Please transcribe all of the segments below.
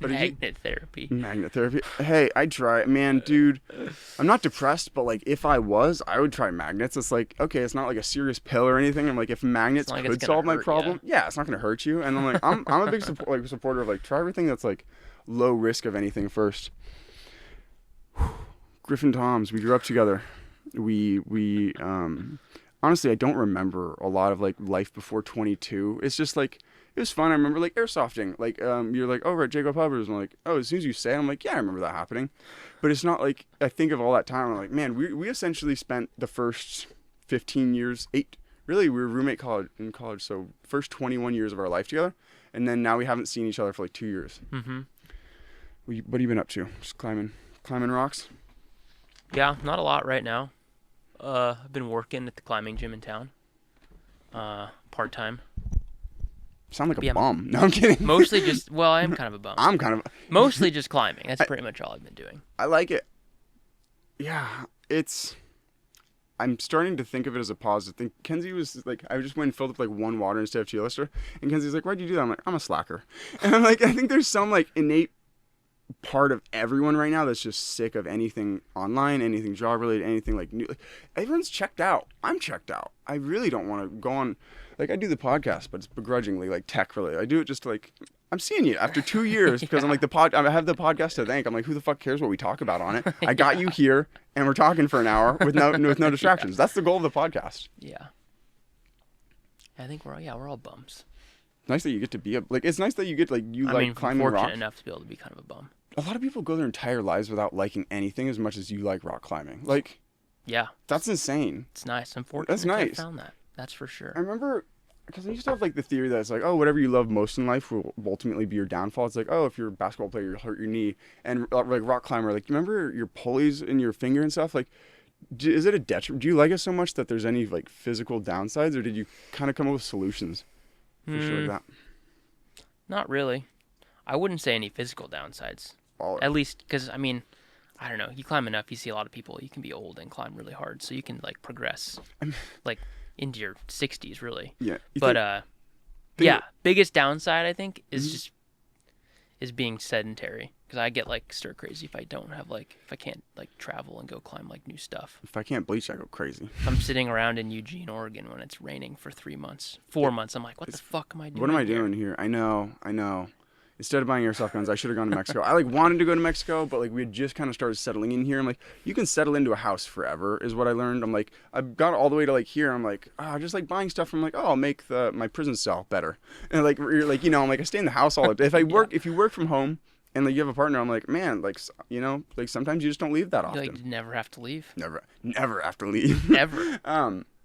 But Magnet therapy. Magnet therapy. Hey, I'd try it. Man, dude, I'm not depressed, but like if I was, I would try magnets. It's like, okay, it's not like a serious pill or anything. I'm like, if magnets like could solve my problem, yeah, it's not gonna hurt you. And I'm like, I'm a big supporter of like try everything that's like low risk of anything first. Griffin Toms, we grew up together. We honestly, I don't remember a lot of like life before 22. It's just like it was fun. I remember like airsofting. Like you're like, oh, we're at Jacob Hubbard's. And I'm like, oh, as soon as you say it, I'm like, yeah, I remember that happening. But it's not like I think of all that time. I'm like, man, we essentially spent the first 15 years, really, we were roommate in college, so first 21 years of our life together, and then now we haven't seen each other for like 2 years. Mm-hmm. What have you been up to? Just climbing rocks? Yeah, not a lot right now. I've been working at the climbing gym in town. Part-time. Sound like a bum. No, I'm kidding. Mostly just, well, I am kind of a bum. I'm kind of... Mostly just climbing. That's pretty much all I've been doing. I like it. Yeah, I'm starting to think of it as a positive thing. Kenzie was like, I just went and filled up like one water instead of 2 liters. And Kenzie's like, why'd you do that? I'm like, I'm a slacker. And I'm like, I think there's some like innate part of everyone right now that's just sick of anything online, anything job related, anything like new. Like, everyone's checked out. I'm checked out. I really don't want to go on. Like, I do the podcast, but it's begrudgingly like tech related. I do it just to, like, I'm seeing you after 2 years because I'm like I have the podcast to thank. I'm like, who the fuck cares what we talk about on it? I got you here and we're talking for an hour with no distractions. That's the goal of the podcast. Yeah. I think we're all bums. Nice that you get to be it's nice that you get climbing rocks. I'm fortunate enough to be able to be kind of a bum. A lot of people go their entire lives without liking anything as much as you like rock climbing. Like, yeah, that's insane. It's nice. I'm fortunate. That's nice. I found that. That's for sure. I remember because I used to have like the theory that it's like, oh, whatever you love most in life will ultimately be your downfall. It's like, oh, if you're a basketball player, you'll hurt your knee, and like rock climber, like, you remember your pulleys in your finger and stuff, like. Is it a detriment? Do you like it so much that there's any like physical downsides, or did you kind of come up with solutions for shit like that? Not really. I wouldn't say any physical downsides. At least, because I mean, I don't know. You climb enough, you see a lot of people. You can be old and climb really hard, so you can like progress, like into your 60s, really. Yeah. But biggest downside I think is is being sedentary. Because I get like stir crazy if I can't like travel and go climb like new stuff. If I can't bleach, I go crazy. If I'm sitting around in Eugene, Oregon when it's raining for 4 months, I'm like, what the fuck am I doing? What am I doing here? I know. Instead of buying airsoft guns, I should have gone to Mexico. I like wanted to go to Mexico, but like we had just kind of started settling in here. I'm like, you can settle into a house forever, is what I learned. I'm like, I got all the way to like here. I'm like, just like buying stuff. I'm like, oh, I'll make my prison cell better. And like, you're like, I'm like, I stay in the house all the day. If you work from home and like you have a partner, I'm like, man, like, like sometimes you just don't leave that often. Like, you never have to leave. Never have to leave. Never.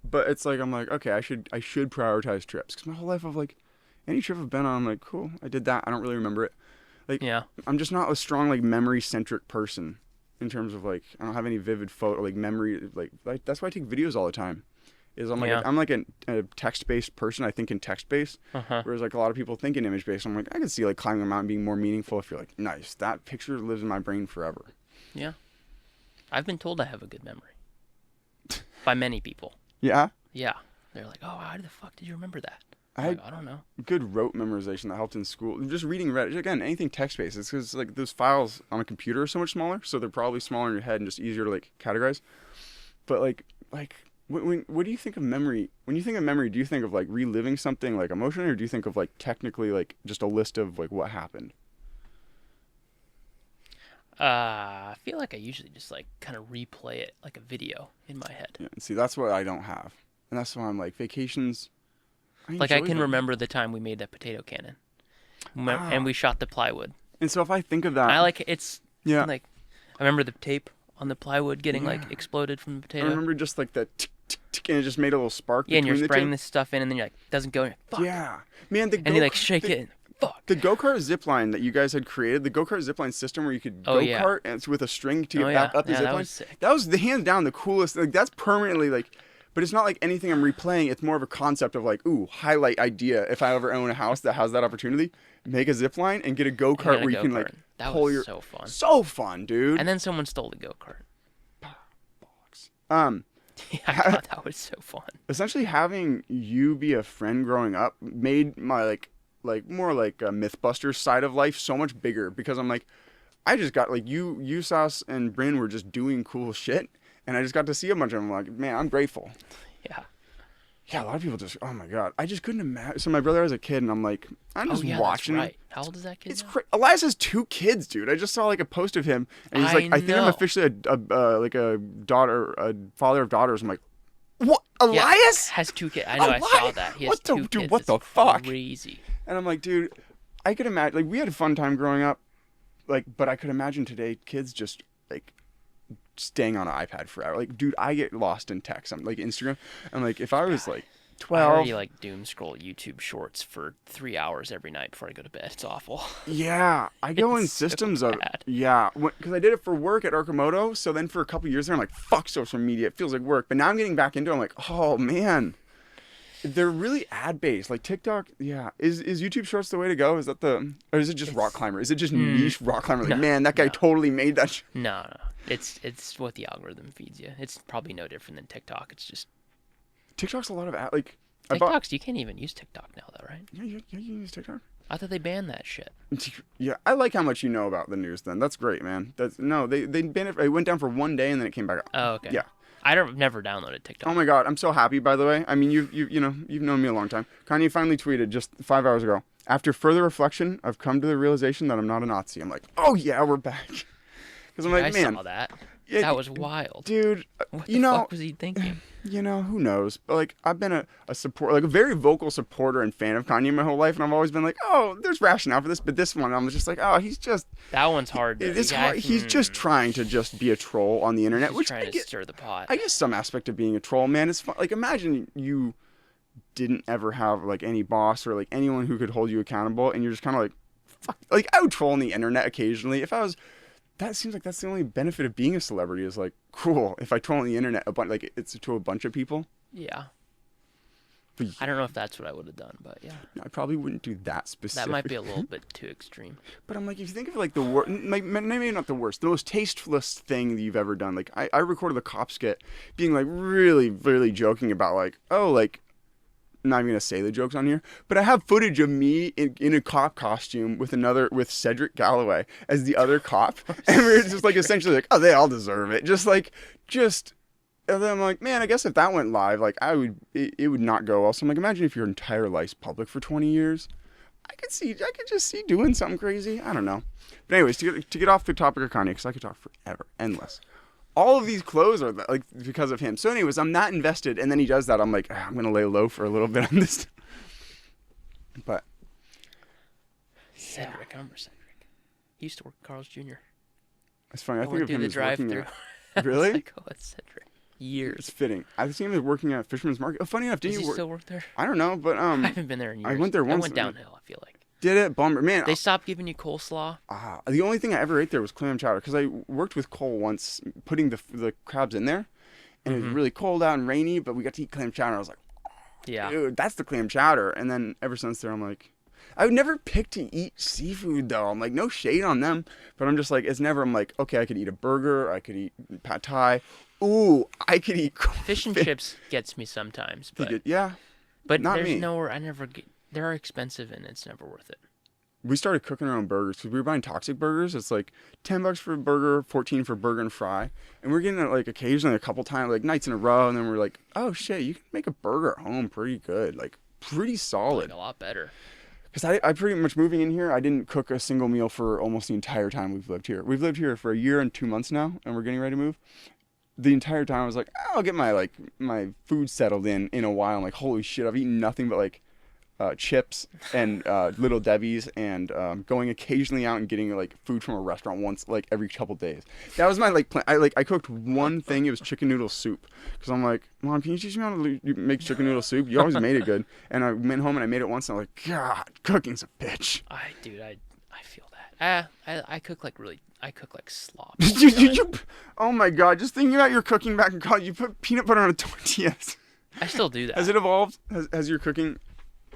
But it's like I'm like, okay, I should prioritize trips because my whole life I've like. Any trip I've been on, I'm like, cool, I did that. I don't really remember it. Like, yeah. I'm just not a strong, like, memory-centric person in terms of, like, I don't have any vivid photo, like, memory. Like that's why I take videos all the time. I'm like a text-based person. I think in text-based, whereas, like, a lot of people think in image-based. I'm like, I could see, like, climbing a mountain being more meaningful if you're like, nice, that picture lives in my brain forever. Yeah. I've been told I have a good memory. By many people. Yeah? Yeah. They're like, oh, how the fuck did you remember that? I don't know. Good rote memorization that helped in school. Just reading Reddit. Again, anything text-based. It's because like those files on a computer are so much smaller, so they're probably smaller in your head and just easier to like categorize. But like what do you think of memory? When you think of memory, do you think of like reliving something like emotionally, or do you think of like technically like just a list of like what happened? I feel like I usually just like kind of replay it like a video in my head. Yeah, see, that's what I don't have, and that's why I'm like vacations. I can remember the time we made that potato cannon, and we shot the plywood. And so if I think of that, like I remember the tape on the plywood getting like exploded from the potato. I remember just like the tick tick tick, and it just made a little spark. Yeah, and you're spraying this stuff in, and then you're like, doesn't go in. Fuck. Yeah, man. And you like shake it. Fuck. The go-kart zipline that you guys had created, the go-kart zipline system where you could go-kart and it's with a string to get back up the zipline. That was hands down the coolest. Like that's permanently like. But it's not like anything I'm replaying. It's more of a concept of like, ooh, highlight idea. If I ever own a house that has that opportunity, make a zip line and get a go-kart where you can like pull your... so fun. So fun, dude. And then someone stole the go-kart. Bollocks. Yeah, I thought that was so fun. Essentially having you be a friend growing up made my like more like a Mythbusters side of life so much bigger because I'm like, I just got like you, Sauce and Bryn were just doing cool shit, and I just got to see a bunch of them. Like, man, I'm grateful. Yeah. Yeah, a lot of people just, oh my god, I just couldn't imagine. So my brother has a kid, and I'm like, I'm just watching. That's right. How old is that kid? It's Elias has 2 kids, dude. I just saw like a post of him, and he's like, I think I'm officially like a father of daughters. I'm like, what? Elias has 2 kids. I know. Elias? I saw that. He has 2 kids. Dude, what the fuck? Crazy. And I'm like, dude, I could imagine. Like, we had a fun time growing up, like, but I could imagine today kids just like staying on an iPad forever. Like, dude, I get lost in text. I'm like Instagram. I'm like, if I was like 12, I already like doom scroll YouTube Shorts for 3 hours every night before I go to bed. It's awful. Yeah, I go in systems of because I did it for work at Arcimoto. So then for a couple years there, I'm like, fuck social media. It feels like work. But now I'm getting back into it. I'm like, oh man, they're really ad based. Like TikTok, yeah. Is YouTube Shorts the way to go? Is that or is it just rock climber? Is it just niche rock climber? Like, man, that guy totally made that. No. It's what the algorithm feeds you. It's probably no different than TikTok. It's just TikTok's a lot of TikToks. You can't even use TikTok now, though, right? Yeah, you can use TikTok. I thought they banned that shit. Yeah, I like how much you know about the news. Then that's great, man. They banned it. It went down for one day and then it came back up. Oh, okay. Yeah. I've never downloaded TikTok. Oh my god, I'm so happy. By the way, I mean you've known me a long time. Kanye finally tweeted just 5 hours ago. After further reflection, I've come to the realization that I'm not a Nazi. I'm like, oh yeah, we're back. Because I'm like, man, I saw that. That was wild, dude. What the fuck was he thinking? Who knows? But like, I've been a support, like a very vocal supporter and fan of Kanye my whole life, and I've always been like, oh, there's rationale for this. But this one, I'm just like, oh, he's just that one's hard. It's hard. He's just trying to just be a troll on the internet, which trying to stir the pot. I guess some aspect of being a troll, man, is fun. Like, imagine you didn't ever have like any boss or like anyone who could hold you accountable, and you're just kind of like, fuck. Like, I would troll on the internet occasionally if I was. That seems like that's the only benefit of being a celebrity is like, cool, if I troll on the internet like it's to a bunch of people. Yeah. I don't know if that's what I would have done, but yeah. I probably wouldn't do that specific. That might be a little bit too extreme. But I'm like, if you think of like the worst, like, maybe not the worst, the most tasteless thing that you've ever done. Like I recorded the cop skit being like really, really joking about like, oh, like, I'm not even gonna say the jokes on here, but I have footage of me in a cop costume with Cedric Galloway as the other cop, and we're just like essentially like, oh, they all deserve it, and then I'm like, man, I guess if that went live, like it would not go well. So I'm like, imagine if your entire life's public for 20 years, I could just see doing something crazy. I don't know, but anyways, to get off the topic of Kanye, because I could talk forever, endless. All of these clothes are like because of him. So anyways, I'm not invested. And then he does that. I'm like, I'm going to lay low for a little bit on this. But. Cedric. I remember Cedric. He used to work at Carl's Jr. It's funny. I think of him as working at... Really? Like, oh, it's Cedric. Years. It's fitting. I see him as working at Fisherman's Market. Oh, funny enough, did he still work there? I don't know, but... I haven't been there in years. I went there once. I went downhill, I feel like. Did it? Bummer. Man. They stopped giving you coleslaw? The only thing I ever ate there was clam chowder, because I worked with Cole once putting the crabs in there, and it was really cold out and rainy, but we got to eat clam chowder. I was like, yeah, dude, that's the clam chowder. And then ever since there, I'm like, I would never pick to eat seafood, though. I'm like, no shade on them, but I'm just like, it's never, I'm like, okay, I could eat a burger, I could eat pad thai. Ooh, I could eat fish and chips gets me sometimes, but yeah, but not there's me. nowhere I never get. They're expensive and it's never worth it. We started cooking our own burgers because we were buying Toxic burgers. It's like $10 for a burger, 14 for burger and fry, and we're getting it like occasionally a couple times, like nights in a row, and then we're like, oh shit, you can make a burger at home pretty good, like pretty solid, like a lot better. Because I pretty much moving in here, I didn't cook a single meal for almost the entire time we've lived here. We've lived here for a year and 2 months now, and we're getting ready to move. The entire time I was like, I'll get my food settled in a while. I'm like, holy shit, I've eaten nothing but like chips and Little Debbie's, and going occasionally out and getting like food from a restaurant once like every couple days. That was my like plan. I cooked one thing. It was chicken noodle soup, because I'm like, Mom, can you teach me how to make chicken noodle soup? You always made it good. And I went home and I made it once, and I'm like, God, cooking's a bitch. I feel that. I cook like slop. Oh my God, just thinking about your cooking back in college, you put peanut butter on a tortilla. I still do that. Has it evolved? Has your cooking?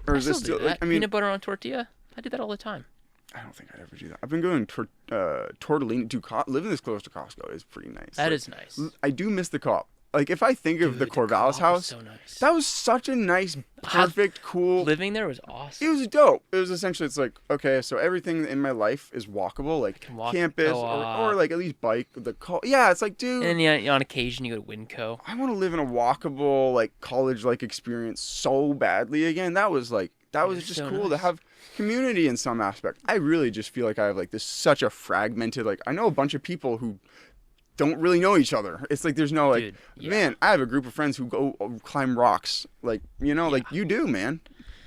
Or is I still do that. Like, I mean, peanut butter on tortilla? I do that all the time. I don't think I'd ever do that. I've been going tortellini. Living this close to Costco is pretty nice. That is nice. I do miss the co-op. Like, if I think of Dude, the Corvallis co-op was house, so nice. that was such a nice, perfect, cool. Living there was awesome. It was dope. It was essentially, it's like, okay, so everything in my life is walkable, like campus or like at least bike. Yeah, it's like, dude. And then on occasion you go to Winco. I want to live in a walkable, like college-like experience so badly again. That was just so cool to have community in some aspect. I really just feel like I have like this such a fragmented, like I know a bunch of people who don't really know each other. It's like there's no like, dude, yeah. Man, I have a group of friends who go climb rocks. Like, you know, like you do, man.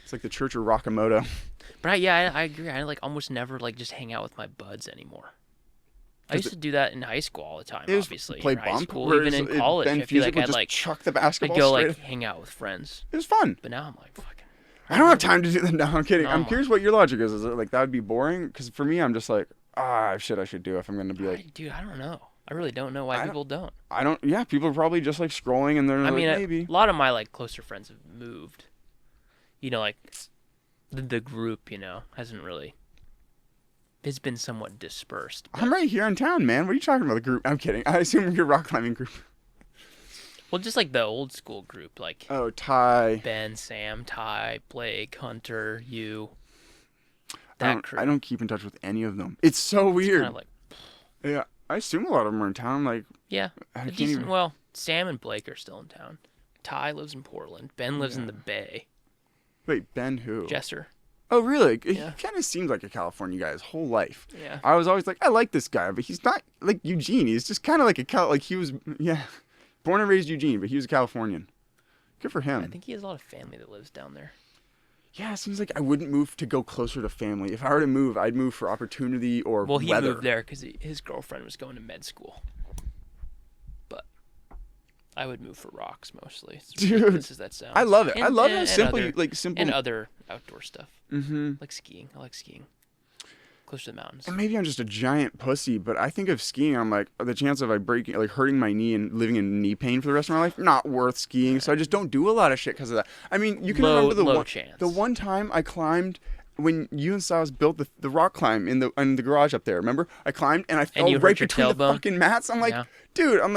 It's like the Church of Rockamoto. But I agree. I like almost never like just hang out with my buds anymore. I used to do that in high school all the time, obviously. Play high bump, school, even in college. I feel like I'd like chuck the basketball. I'd go like hang out with friends. It was fun. But now I'm like, fucking. I don't have time to do that. No, I'm kidding. I'm curious what your logic is. Is it like that would be boring? Because for me, I'm just like, I should do if I'm going to be like. Dude, I don't know. I really don't know why people don't. I don't. Yeah, people are probably just like scrolling and they're like, maybe. A lot of my like closer friends have moved. You know, like the group, you know, hasn't really. It's been somewhat dispersed. I'm right here in town, man. What are you talking about? The group? I'm kidding. I assume you're rock climbing group. Well, just like the old school group, like. Oh, Ty. Ben, Sam, Ty, Blake, Hunter, you. Crew. I don't keep in touch with any of them. It's so weird. Kind of like. Yeah. I assume a lot of them are in town. Like, yeah, well, Sam and Blake are still in town. Ty lives in Portland. Ben lives in the Bay. Wait, Ben who? Jesser. Oh, really? Yeah. He kind of seems like a California guy his whole life. Yeah. I was always like, I like this guy, but he's not like Eugene. He's just kind of like he was, born and raised Eugene, but he was a Californian. Good for him. I think he has a lot of family that lives down there. Yeah, it seems like I wouldn't move to go closer to family. If I were to move, I'd move for opportunity or weather. Well, he moved there because his girlfriend was going to med school. But I would move for rocks mostly. Dude, as that sounds. I love it. I love how simple. And other outdoor stuff. Mm-hmm. Like skiing. I like skiing. Close to the mountains. And maybe I'm just a giant pussy, but I think of skiing, I'm like, the chance of hurting my knee and living in knee pain for the rest of my life, not worth skiing. So I just don't do a lot of shit because of that. I mean, you can remember the one time I climbed when you and Silas built the rock climb in the garage up there. Remember? I climbed and I fell right between the fucking mats. I'm like, dude, I'm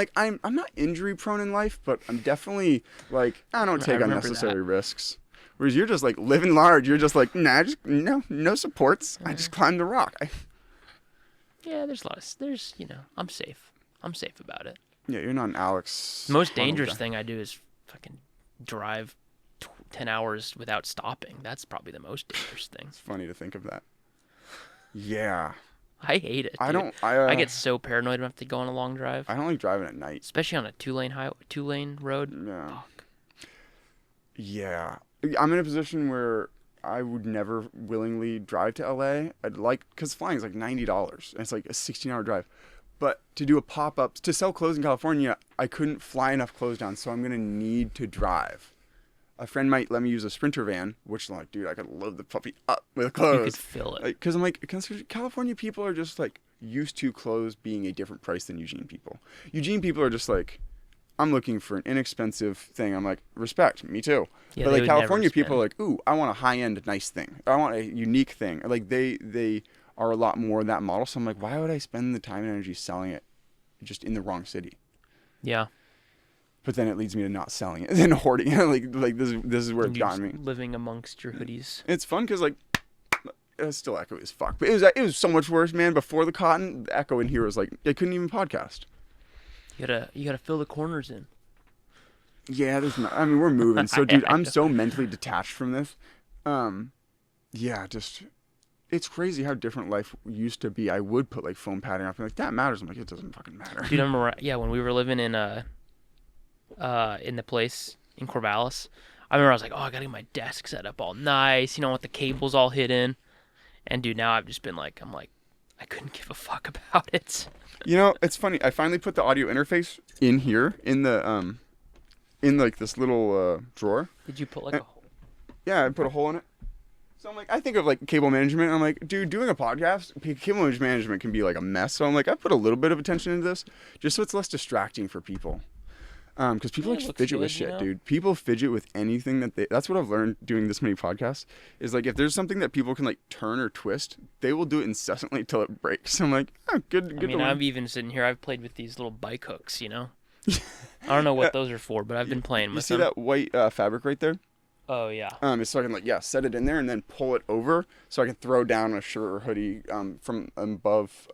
not injury prone in life, but I'm definitely like, I don't take unnecessary risks. Whereas you're just like living large. You're just like, nah, no supports. I just climbed the rock. Yeah, there's I'm safe. I'm safe about it. Yeah, you're not an Alex. The most dangerous thing I do is fucking drive 10 hours without stopping. That's probably the most dangerous thing. It's funny to think of that. Yeah. I hate it. Dude. I get so paranoid when I have to go on a long drive. I don't like driving at night. Especially on a two-lane road. Yeah. Fuck. Yeah. I'm in a position where I would never willingly drive to LA. Because flying is like $90 and it's like a 16-hour drive. But to do a pop-up, to sell clothes in California, I couldn't fly enough clothes down, so I'm going to need to drive. A friend might let me use a Sprinter van, which I'm like, dude, I could load the puppy up with clothes. You could fill it. Because I'm like, California people are just like used to clothes being a different price than Eugene people. Eugene people are just like, I'm looking for an inexpensive thing. I'm like, respect, me too. Yeah, but like California people are like, ooh, I want a high-end nice thing. I want a unique thing. Like they are a lot more that model. So I'm like, why would I spend the time and energy selling it just in the wrong city? Yeah. But then it leads me to not selling it and then hoarding it. like this is where it's gotten me. Living amongst your hoodies. It's fun because like it's still echoey as fuck. But it was so much worse, man. Before the cotton, the echo in here was like I couldn't even podcast. You gotta fill the corners in. Yeah, there's not. I mean, we're moving. So, dude, I'm so mentally detached from this. Yeah, just it's crazy how different life used to be. I would put like foam padding up and like that matters. I'm like, it doesn't fucking matter. Dude, I remember, when we were living in the place in Corvallis, I remember I was like, oh, I gotta get my desk set up all nice, with the cables all hidden. And dude, now I've just been like, I couldn't give a fuck about it. It's funny. I finally put the audio interface in here in the in like this little drawer. Did you put like a hole? Yeah, I put a hole in it. So I'm like, I think of like cable management. I'm like, dude, doing a podcast, cable management can be like a mess. So I'm like, I put a little bit of attention into this just so it's less distracting for people. Because people fidget with shit, dude. People fidget with anything that's what I've learned doing this many podcasts is like, if there's something that people can like turn or twist, they will do it incessantly till it breaks. I'm like, oh, good. I mean, I'm even sitting here, I've played with these little bike hooks, I don't know what those are for, but I've been playing with them. You see that white fabric right there? Oh, yeah. It's so I can like set it in there and then pull it over so I can throw down a shirt or hoodie from above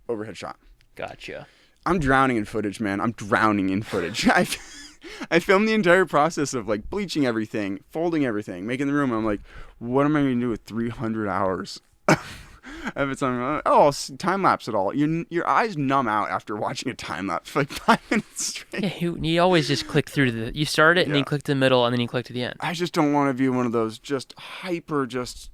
overhead shot. Gotcha. I'm drowning in footage, man. I'm drowning in footage. I filmed the entire process of like bleaching everything, folding everything, making the room. I'm like, what am I going to do with 300 hours? If it's on, time lapse it all. Your eyes numb out after watching a time lapse for like 5 minutes straight. Yeah, you always just click through you start it and then you click to the middle and then you click to the end. I just don't want to be one of those just hyper, just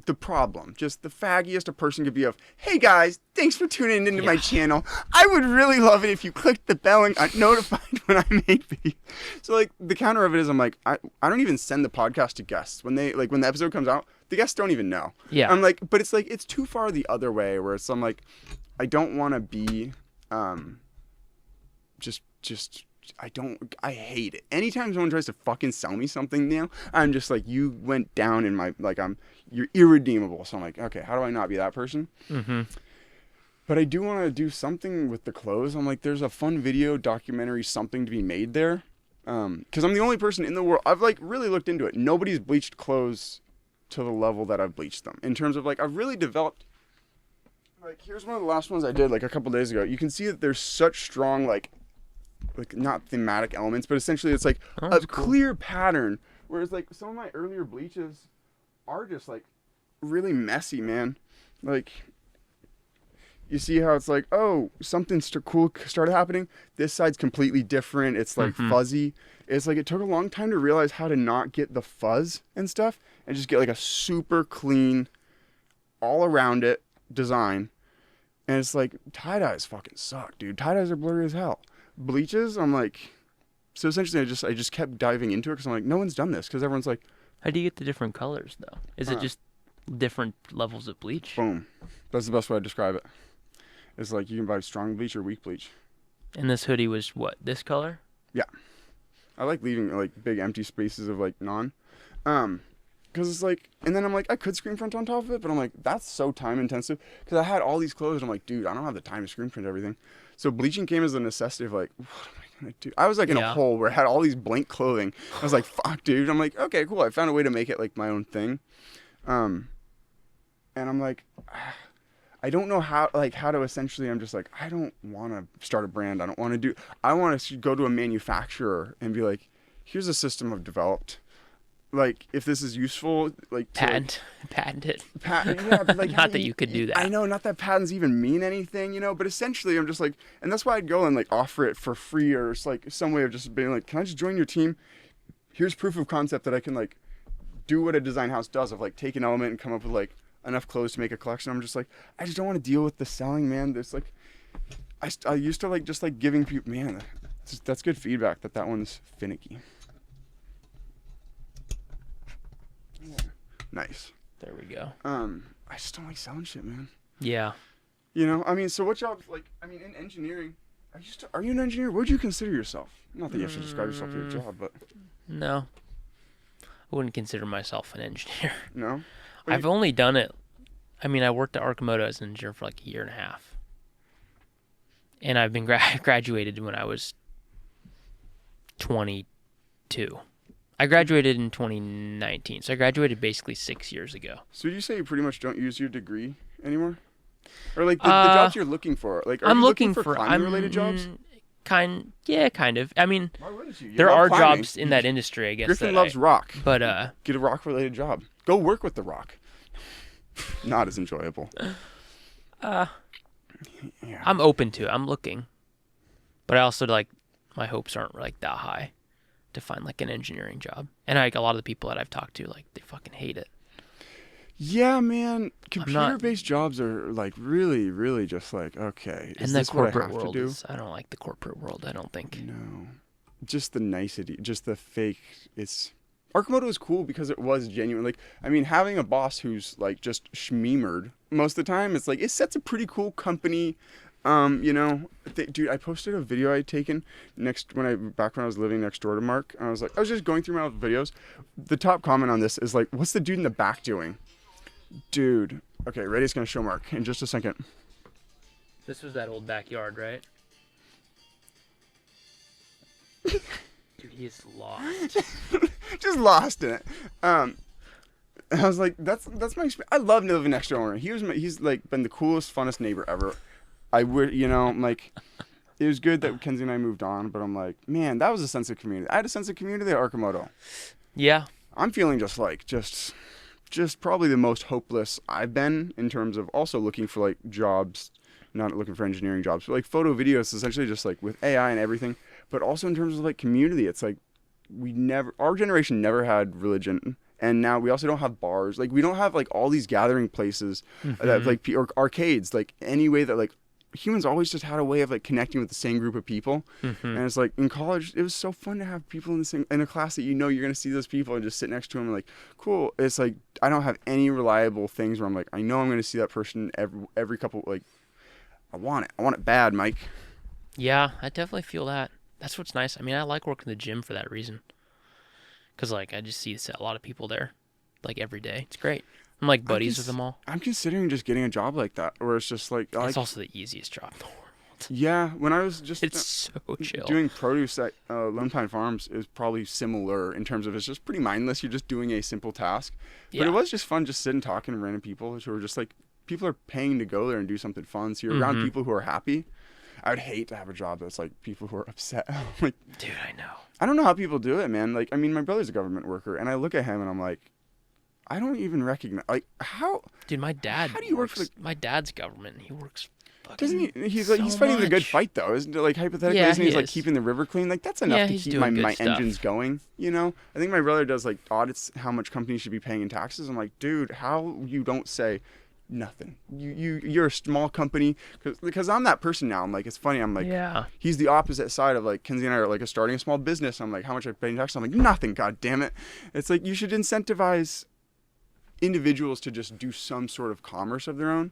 the problem, just the faggiest a person could be of, hey guys, thanks for tuning into my channel. I would really love it if you clicked the bell and got notified when I make videos. So like the counter of it is I'm like, I don't even send the podcast to guests when the episode comes out. The guests don't even know. Yeah. I'm like, but it's like, it's too far the other way where I'm like, I don't want to be, I hate it. Anytime someone tries to fucking sell me something now, I'm just like, you went down in my, like, you're irredeemable. So I'm like, okay, how do I not be that person? Mm-hmm. But I do want to do something with the clothes. I'm like, there's a fun video documentary, something to be made there. Cause I'm the only person in the world, I've like really looked into it. Nobody's bleached clothes to the level that I've bleached them in terms of like I've really developed. Like here's one of the last ones I did like a couple days ago. You can see that there's such strong like not thematic elements, but essentially it's like a clear pattern. Whereas like some of my earlier bleaches are just like really messy, man. Like you see how it's like, oh, something cool started happening. This side's completely different. It's like fuzzy. It's like it took a long time to realize how to not get the fuzz and stuff and just get like a super clean, all around it design. And it's like tie-dyes fucking suck, dude. Tie-dyes are blurry as hell. Bleaches, I'm like, so essentially I just kept diving into it because I'm like, no one's done this because everyone's like, how do you get the different colors though? Is it just different levels of bleach? Boom. That's the best way to describe it. It's like you can buy strong bleach or weak bleach. And this hoodie was what? This color? Yeah. I like leaving like big empty spaces of like because it's like, and then I'm like, I could screen print on top of it, but I'm like, that's so time intensive because I had all these clothes. And I'm like, dude, I don't have the time to screen print everything. So bleaching came as a necessity of like, what am I gonna do? I was like in a hole where I had all these blank clothing. I was like, fuck, dude. I'm like, okay, cool. I found a way to make it like my own thing. And I'm like, I don't know how to essentially, I'm just like, I don't want to start a brand. I want to go to a manufacturer and be like, here's a system I've developed. Like, if this is useful, like patent it. Yeah, but like, not that you could do that. I know, not that patents even mean anything, but essentially I'm just like, and that's why I'd go and like offer it for free or it's like some way of just being like, can I just join your team? Here's proof of concept that I can like do what a design house does of like take an element and come up with like enough clothes to make a collection. I'm just like, I just don't want to deal with the selling, man. There's like, I used to like just like giving people, man, that's good feedback that one's finicky. Yeah. Nice. There we go. I just don't like selling shit, man. Yeah. I mean, so what jobs, like, I mean, in engineering, are you an engineer? What would you consider yourself? Not that you have to describe yourself for your job, but. No. I wouldn't consider myself an engineer. No? I've only done it. I mean, I worked at Arcimoto as an engineer for like a year and a half. And I've been graduated when I was 22. I graduated in 2019, so I graduated basically 6 years ago. So would you say you pretty much don't use your degree anymore? Or like the jobs you're looking for? Like, are you looking for climbing-related jobs? Kind of. I mean, why wouldn't you? There are jobs in that industry, I guess. Griffin loves rock. But get a rock-related job. Go work with the rock. Not as enjoyable. Yeah. I'm open to it. I'm looking, but I also like my hopes aren't like that high to find like an engineering job. And like a lot of the people that I've talked to, like they fucking hate it. Yeah, man. Computer-based jobs are like really, really just like, okay, is this what I have to do? I don't like the corporate world, I don't think. No. Just the nicety, just the fake. Arcimoto is cool because it was genuine. Like, I mean, having a boss who's like just schmeamered most of the time, it's like, it sets a pretty cool company. Dude, I posted a video I'd taken back when I was living next door to Mark. And I was just going through my videos. The top comment on this is like, what's the dude in the back doing? Dude. Okay, Reddy's going to show Mark in just a second. This was that old backyard, right? Dude, he is lost. Just lost in it. I was like, that's my experience. I love living next door owner. He's like been the coolest, funnest neighbor ever. I would, I'm like, it was good that Kenzie and I moved on, but I'm like, man, that was a sense of community. I had a sense of community at Arcimoto. Yeah. I'm feeling just probably the most hopeless I've been in terms of also looking for like jobs, not looking for engineering jobs, but like photo videos, essentially just like with AI and everything, but also in terms of like community. It's like our generation never had religion. And now we also don't have bars. Like, we don't have, like, all these gathering places that, like, or arcades. Like, any way that, like, humans always just had a way of, like, connecting with the same group of people. And it's like, in college, it was so fun to have people in a class that you're going to see those people and just sit next to them and, like, cool. It's like, I don't have any reliable things where I'm like, I know I'm going to see that person every couple, like, I want it. I want it bad, Mike. Yeah, I definitely feel that. That's what's nice. I mean, I like working the gym for that reason. Because, like, I just see a lot of people there, like, every day. It's great. I'm, like, buddies with them all. I'm considering just getting a job like that, where it's just, like... It's also the easiest job in the world. Yeah, when I was just... It's so chill. Doing produce at Lone Pine Farms is probably similar in terms of it's just pretty mindless. You're just doing a simple task. But it was just fun just sitting talking to random people who are just, like... People are paying to go there and do something fun, so you're around people who are happy. I would hate to have a job that's, like, people who are upset. Like, dude, I know. I don't know how people do it, man. Like, I mean, my brother's a government worker, and I look at him and I'm like, I don't even recognize, like, how? Dude, my dad. How do you work for? My dad's government. He works. Doesn't he? He's like, he's fighting the good fight though, isn't it? Like, hypothetically, isn't he's like keeping the river clean? Like, that's enough to keep my engines going. I think my brother does like audits how much companies should be paying in taxes. I'm like, dude, how you don't say nothing? You're a small company, because I'm that person now. I'm like, it's funny. I'm like, he's the opposite side of like Kenzie and I are like starting a small business. I'm like, how much I pay in taxes? I'm like, nothing. God damn it! It's like you should incentivize individuals to just do some sort of commerce of their own.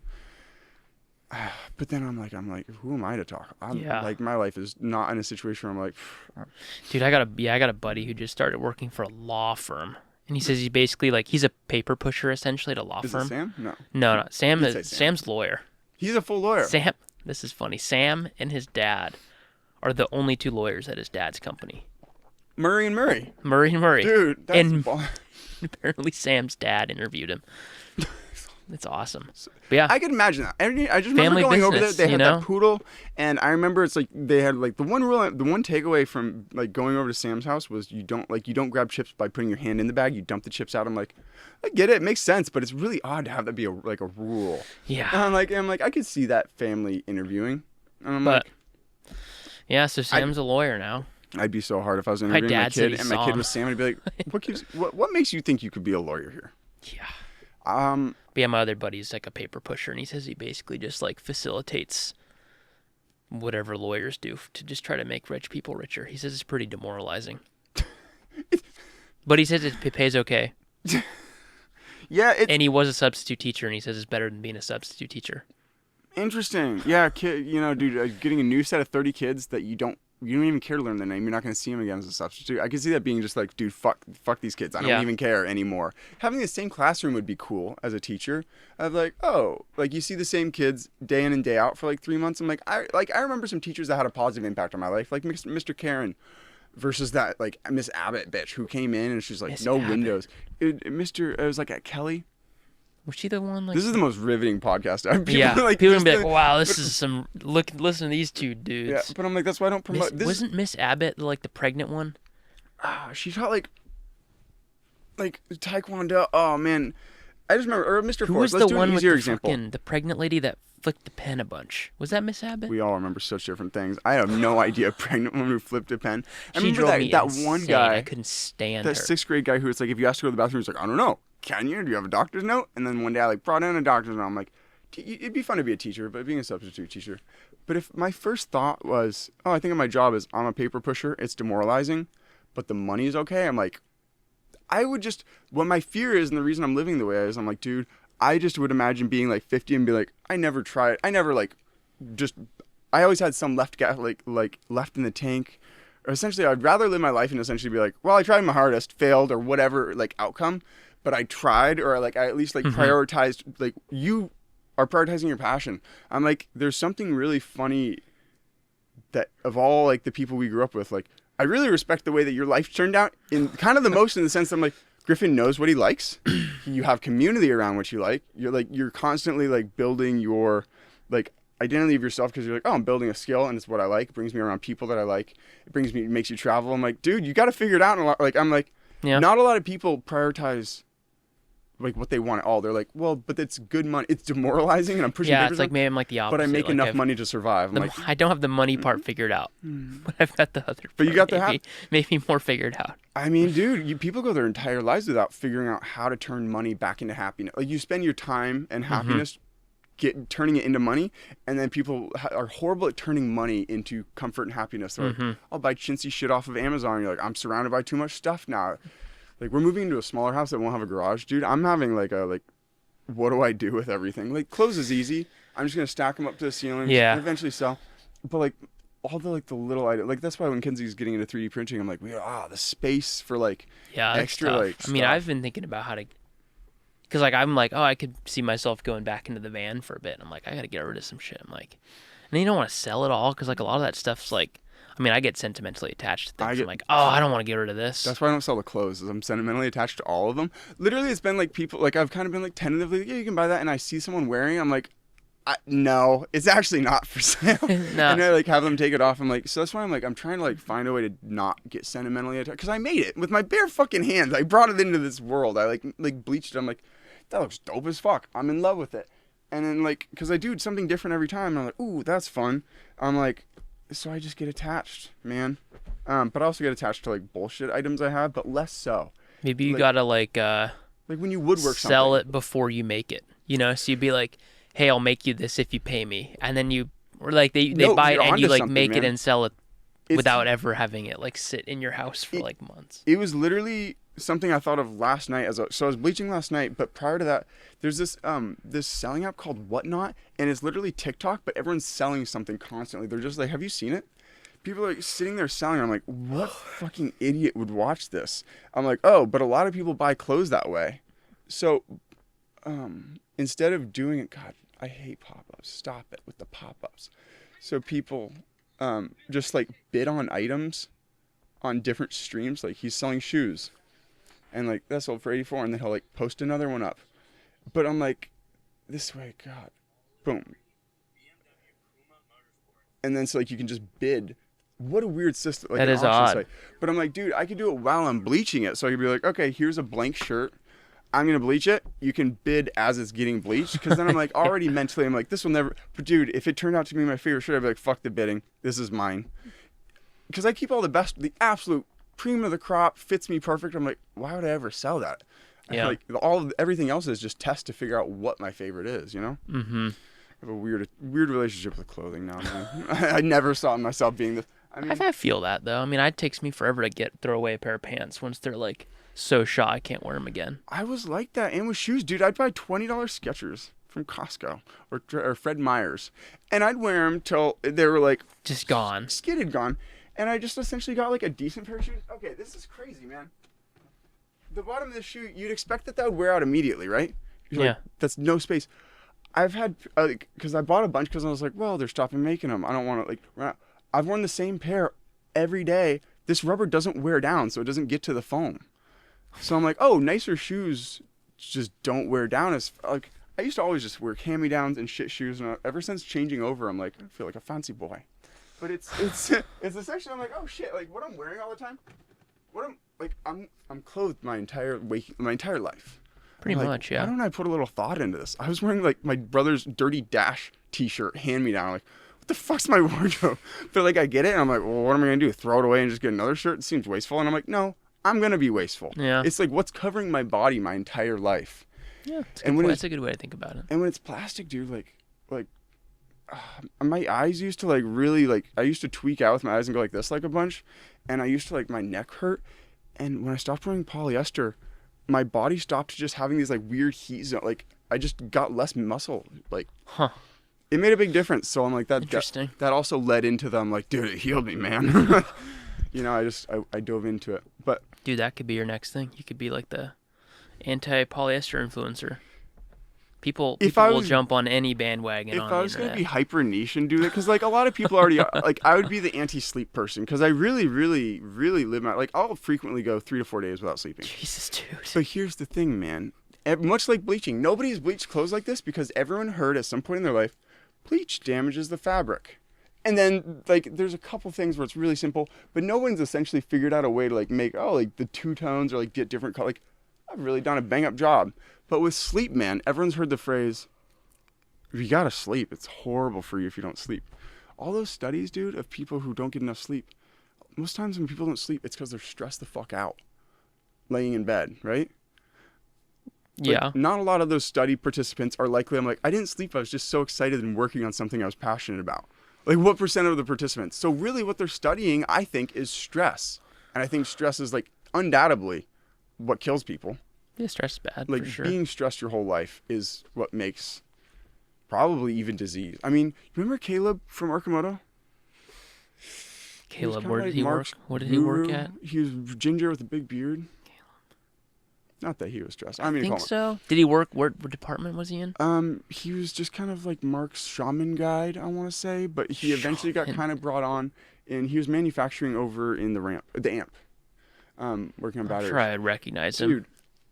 But then I'm like, who am I to talk? Like, my life is not in a situation where I'm like, dude, I got a buddy who just started working for a law firm. And he says he's basically like, he's a paper pusher essentially at a law firm. Is it Sam? No. No. Sam's lawyer. He's a full lawyer. Sam, this is funny. Sam and his dad are the only two lawyers at his dad's company. Murray and Murray. Dude, that's apparently Sam's dad interviewed him. It's awesome. But yeah, I could imagine that. I just remember going over there. They had that poodle, and I remember it's like they had like the one takeaway from like going over to Sam's house was you don't grab chips by putting your hand in the bag. You dump the chips out. I'm like, I get it. It makes sense, but it's really odd to have that be a rule. Yeah. And I'm like, I could see that family interviewing. And yeah. So Sam's a lawyer now. I'd be so hard if I was interviewing my kid and my kid was Sam. I'd be like, what makes you think you could be a lawyer here? Yeah. But yeah, my other buddy's like a paper pusher, and he says he basically just like facilitates whatever lawyers do to just try to make rich people richer. He says it's pretty demoralizing. But he says it pays okay. Yeah. And he was a substitute teacher, and he says it's better than being a substitute teacher. Interesting. Yeah, kid. Dude, getting a new set of 30 kids that you don't even care to learn their name. You're not going to see them again as a substitute. I can see that being just like, dude, fuck these kids. I don't even care anymore. Having the same classroom would be cool as a teacher. Of like, oh, like you see the same kids day in and day out for like 3 months. I'm like, I remember some teachers that had a positive impact on my life, like Mr. Karen, versus that like Miss Abbott bitch who came in and she's like, Miss no Abbott. Windows. It was like at Kelly. Was she the one? Like, this is the most riveting podcast ever. People are gonna be like, "Wow, this is some look." Listen to these two dudes. Yeah, but I'm like, that's why I don't promote. Wasn't Miss Abbott like the pregnant one? She taught like Taekwondo. Oh man, I just remember. Or Mr. Who Forrest. was Let's the do one an with easier example. The pregnant lady that flicked the pen a bunch? Was that Miss Abbott? We all remember such different things. I have no idea. A pregnant woman who flipped a pen. I she remember that insane. one guy. I couldn't stand that her. 6th grade guy who was like, if you ask to go to the bathroom, he's like, I don't know. Can you? Do you have a doctor's note? And then one day I like brought in a doctor's note. I'm like, it'd be fun to be a teacher, but being a substitute teacher. But if my first thought was, I think of my job as I'm a paper pusher, it's demoralizing, but the money is okay. I'm like, what my fear is, and the reason I'm living the way I is, I'm like, dude, I just would imagine being like 50 and be like, I always had some left gas, like left in the tank. Or essentially, I'd rather live my life and essentially be like, well, I tried my hardest, failed, or whatever, like, outcome, but I tried, or, like, I at least, like, prioritized, like, you are prioritizing your passion. I'm like, there's something really funny that, of all, like, the people we grew up with, like, I really respect the way that your life turned out in kind of the most in the sense that I'm like, Griffin knows what he likes. You have community around what you like. You're constantly like building your like identity of yourself because you're like, oh, I'm building a skill and it's what I like. It brings me around people that I like. It makes you travel. I'm like, dude, you got to figure it out. And I'm like, not a lot of people prioritize like what they want at all. They're like, well, but it's good money. It's demoralizing and I'm pushing. Yeah, it's like maybe I'm like the opposite. But I make enough money to survive. I don't have the money part figured out, but I've got the other part. But you got the maybe more figured out. I mean, dude, people go their entire lives without figuring out how to turn money back into happiness. Like you spend your time and happiness turning it into money, and then people are horrible at turning money into comfort and happiness. They're like, I'll buy chintzy shit off of Amazon. And you're like, I'm surrounded by too much stuff now. Like, we're moving into a smaller house that won't have a garage, dude. I'm having what do I do with everything? Like, clothes is easy. I'm just gonna stack them up to the ceiling. Yeah. And eventually sell. But like all the little items, like that's why when Kenzie's getting into 3D printing, I'm like, the space for like extra like. I mean, I've been thinking about how to, because like I'm like, I could see myself going back into the van for a bit. I'm like, I gotta get rid of some shit. I'm like, and then you don't want to sell it all because like a lot of that stuff's like. I mean, I get sentimentally attached to things. I'm like, I don't want to get rid of this. That's why I don't sell the clothes. Is I'm sentimentally attached to all of them. Literally, it's been like people, like I've kind of been like tentatively, you can buy that. And I see someone wearing it. I'm like, no, it's actually not for sale. No. And I like have them take it off. I'm like, so that's why I'm like, I'm trying to like find a way to not get sentimentally attached. Because I made it with my bare fucking hands. I brought it into this world. I like bleached it. I'm like, that looks dope as fuck. I'm in love with it. And then like, because I do something different every time. And I'm like, ooh, that's fun. I'm like, so I just get attached, man. But I also get attached to like bullshit items I have, but less so. Maybe you gotta like when you woodwork sell something. it before you make it. You know, so you'd be like, hey, I'll make you this if you pay me, and then they buy it and you like make it and sell it without ever having it like sit in your house for like months. It was literally something I thought of last night so I was bleaching last night, but prior to that, there's this selling app called Whatnot, and it's literally TikTok, but everyone's selling something constantly. They're just like, have you seen it? People are like sitting there selling. I'm like, what fucking idiot would watch this? I'm like, oh, but a lot of people buy clothes that way. So instead of doing it, God, I hate pop-ups. Stop it with the pop-ups. So people just like bid on items on different streams. Like he's selling shoes. And like that sold for 84, and then he'll like post another one up. But I'm like, this way, God, boom. And then so like you can just bid. What a weird system. Like that is odd. Site. But I'm like, dude, I could do it while I'm bleaching it. So I could be like, okay, here's a blank shirt. I'm gonna bleach it. You can bid as it's getting bleached, because then I'm like already mentally, I'm like, this will never. But dude, if it turned out to be my favorite shirt, I'd be like, fuck the bidding. This is mine. Because I keep all the absolute cream of the crop, fits me perfect. I'm like, why would I ever sell that? Yeah. I feel like everything else is just test to figure out what my favorite is, you know? Mm-hmm. I have a weird relationship with clothing now, man. I never saw myself being this. I feel that though. I mean, it takes me forever to throw away a pair of pants once they're like so shot I can't wear them again. I was like that, and with shoes, dude. I'd buy $20 Skechers from Costco or Fred Meyer's, and I'd wear them till they were like just gone, skidded gone. And I just essentially got like a decent pair of shoes. Okay, this is crazy, man. The bottom of the shoe, you'd expect that would wear out immediately, right? You're like, that's no space. I've had, because I bought a bunch because I was like, well, they're stopping making them. I don't want to like run out. I've worn the same pair every day. This rubber doesn't wear down, so it doesn't get to the foam. So I'm like, oh, nicer shoes just don't wear down as like. I used to always just wear hand-me-downs and shit shoes, and ever since changing over, I'm like, I feel like a fancy boy. But it's essentially, I'm like, oh shit, like what I'm wearing all the time, I'm clothed my entire life. Pretty much, yeah. Why don't I put a little thought into this? I was wearing like my brother's Dirty Dash t-shirt, hand me down. Like, what the fuck's my wardrobe? But like I get it, and I'm like, well, what am I gonna do? Throw it away and just get another shirt? It seems wasteful. And I'm like, no, I'm gonna be wasteful. Yeah. It's like what's covering my body my entire life. Yeah, that's a good way to think about it. And when it's plastic, dude, like. My eyes used to like really like I used to tweak out with my eyes and go like this like a bunch, and I used to like my neck hurt, and when I stopped wearing polyester, my body stopped just having these like weird heat zone. Like I just got less muscle. Like, it made a big difference. So I'm like that. Interesting. That also led into them like, dude, it healed me, man. You know, I dove into it. But dude, that could be your next thing. You could be like the anti-polyester influencer. People If will jump on any bandwagon if on I the was gonna internet. be hyper niche and do that, because like a lot of people already like I would be the anti-sleep person because I really, really, really live my like I'll frequently go 3 to 4 days without sleeping. Jesus, dude. But here's the thing, man. Much like bleaching, nobody's bleached clothes like this because everyone heard at some point in their life, bleach damages the fabric. And then like there's a couple things where it's really simple, but no one's essentially figured out a way to like make like the two tones or like get different color. Like I've really done a bang up job. But with sleep, man, everyone's heard the phrase, you gotta sleep. It's horrible for you if you don't sleep. All those studies, dude, of people who don't get enough sleep, most times when people don't sleep, it's because they're stressed the fuck out laying in bed, right? Yeah. Like, not a lot of those study participants are likely, I'm like, I didn't sleep. I was just so excited and working on something I was passionate about. Like, what percent of the participants? So really what they're studying, I think, is stress. And I think stress is, like, undoubtedly what kills people. Yeah, stress is bad, Like, for sure. being stressed your whole life is what makes probably even disease. I mean, remember Caleb from Arkamoto? Caleb, where did he work? What did he work at? He was ginger with a big beard. Not that he was stressed. I think so. Did he work? What department was he in? He was just kind of like Mark's shaman guide, I want to say, but he eventually got kind of brought on, and he was manufacturing over in the amp, working on batteries. I'm sure I'd recognize him. Dude,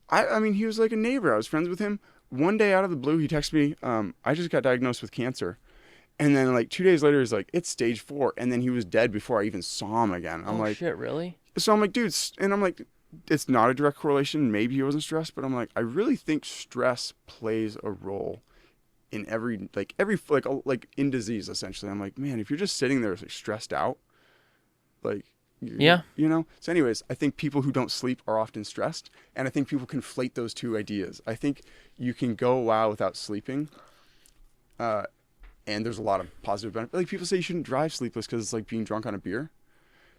I mean, he was like a neighbor. I was friends with him. One day out of the blue, he texted me, I just got diagnosed with cancer. And then like 2 days later, he's like, it's stage 4. And then he was dead before I even saw him again. I'm like, shit, really? So I'm like, dude, and I'm like, it's not a direct correlation. Maybe he wasn't stressed, but I'm like, I really think stress plays a role in every in disease, essentially. I'm like, man, if you're just sitting there like stressed out, like, yeah, you know? So anyways, I think people who don't sleep are often stressed. And I think people conflate those two ideas. I think you can go a while without sleeping. And there's a lot of positive benefits. Like people say you shouldn't drive sleepless because it's like being drunk on a beer.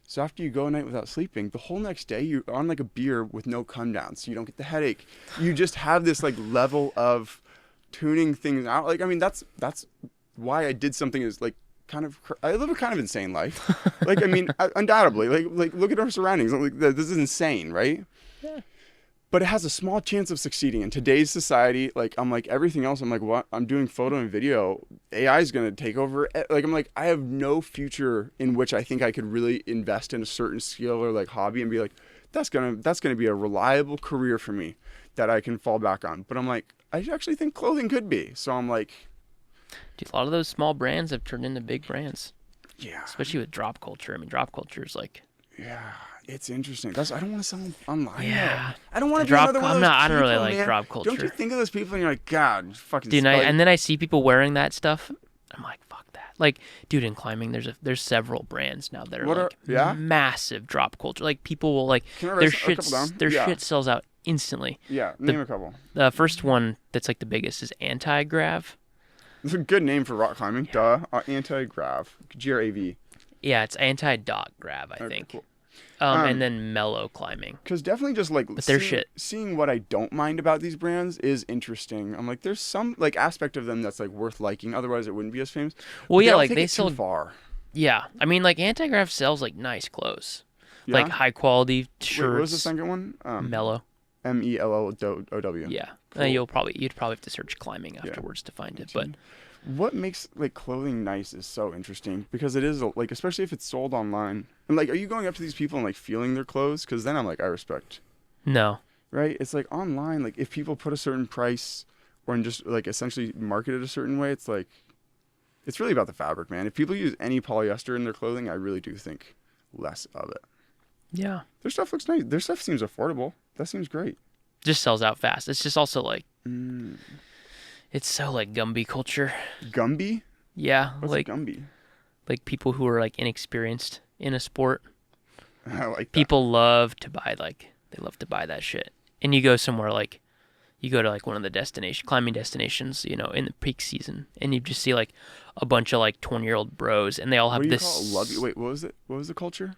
So after you go a night without sleeping, the whole next day you're on like a beer with no come down, so you don't get the headache. You just have this like level of tuning things out. Like I mean, that's why I did something is like kind of I live a kind of insane life. Like I mean, undoubtedly, like look at our surroundings. Like this is insane, right? Yeah. But it has a small chance of succeeding in today's society. Like I'm like everything else. I'm like what? I'm doing photo and video. AI is gonna take over. Like I'm like I have no future in which I think I could really invest in a certain skill or like hobby and be like that's gonna be a reliable career for me that I can fall back on. But I'm like I actually think clothing could be. So I'm like, dude, a lot of those small brands have turned into big brands. Yeah. Especially with drop culture. I mean, drop culture is like. Yeah. It's interesting. I don't want to sell online. Yeah. Though. I don't want to be drop. another one of those I don't really people, like man. drop culture. Don't you think of those people and you're like, God, fucking. Dude, and then I see people wearing that stuff. I'm like, fuck that. Like, dude, in climbing, there's several brands now that are massive drop culture. Like people will like their shit sells out instantly. Yeah, name a couple. The first one that's like the biggest is Anti-Grav. It's a good name for rock climbing. Duh. Anti-Grav. Grav. Yeah, it's Anti-Grav, I think. Cool. And then mellow climbing. Because definitely just like seeing what I don't mind about these brands is interesting. I'm like, there's some like aspect of them that's like worth liking. Otherwise, it wouldn't be as famous. Well, yeah, like they sell too far. Yeah, I mean, like Anti-Grav sells like nice clothes, like high quality shirts. Wait, what was the second one? Mellow. MELLOW. Yeah, cool. You'd probably have to search climbing afterwards to find it, but. What makes like clothing nice is so interesting because it is like especially if it's sold online and like are you going up to these people and like feeling their clothes because then I'm like I respect right it's like online like if people put a certain price or just like essentially market it a certain way it's like it's really about the fabric, man. If people use any polyester in their clothing I really do think less of it. Yeah, their stuff looks nice, their stuff seems affordable, that seems great, just sells out fast. It's just also like it's so like Gumby culture. Gumby? Yeah. What's like Gumby? Like people who are like inexperienced in a sport. I like that. People love to buy that shit. And you go somewhere like you go to like one of the climbing destinations, you know, in the peak season, and you just see like a bunch of like 20-year-old bros and they all have this Wait, what was it? What was the culture?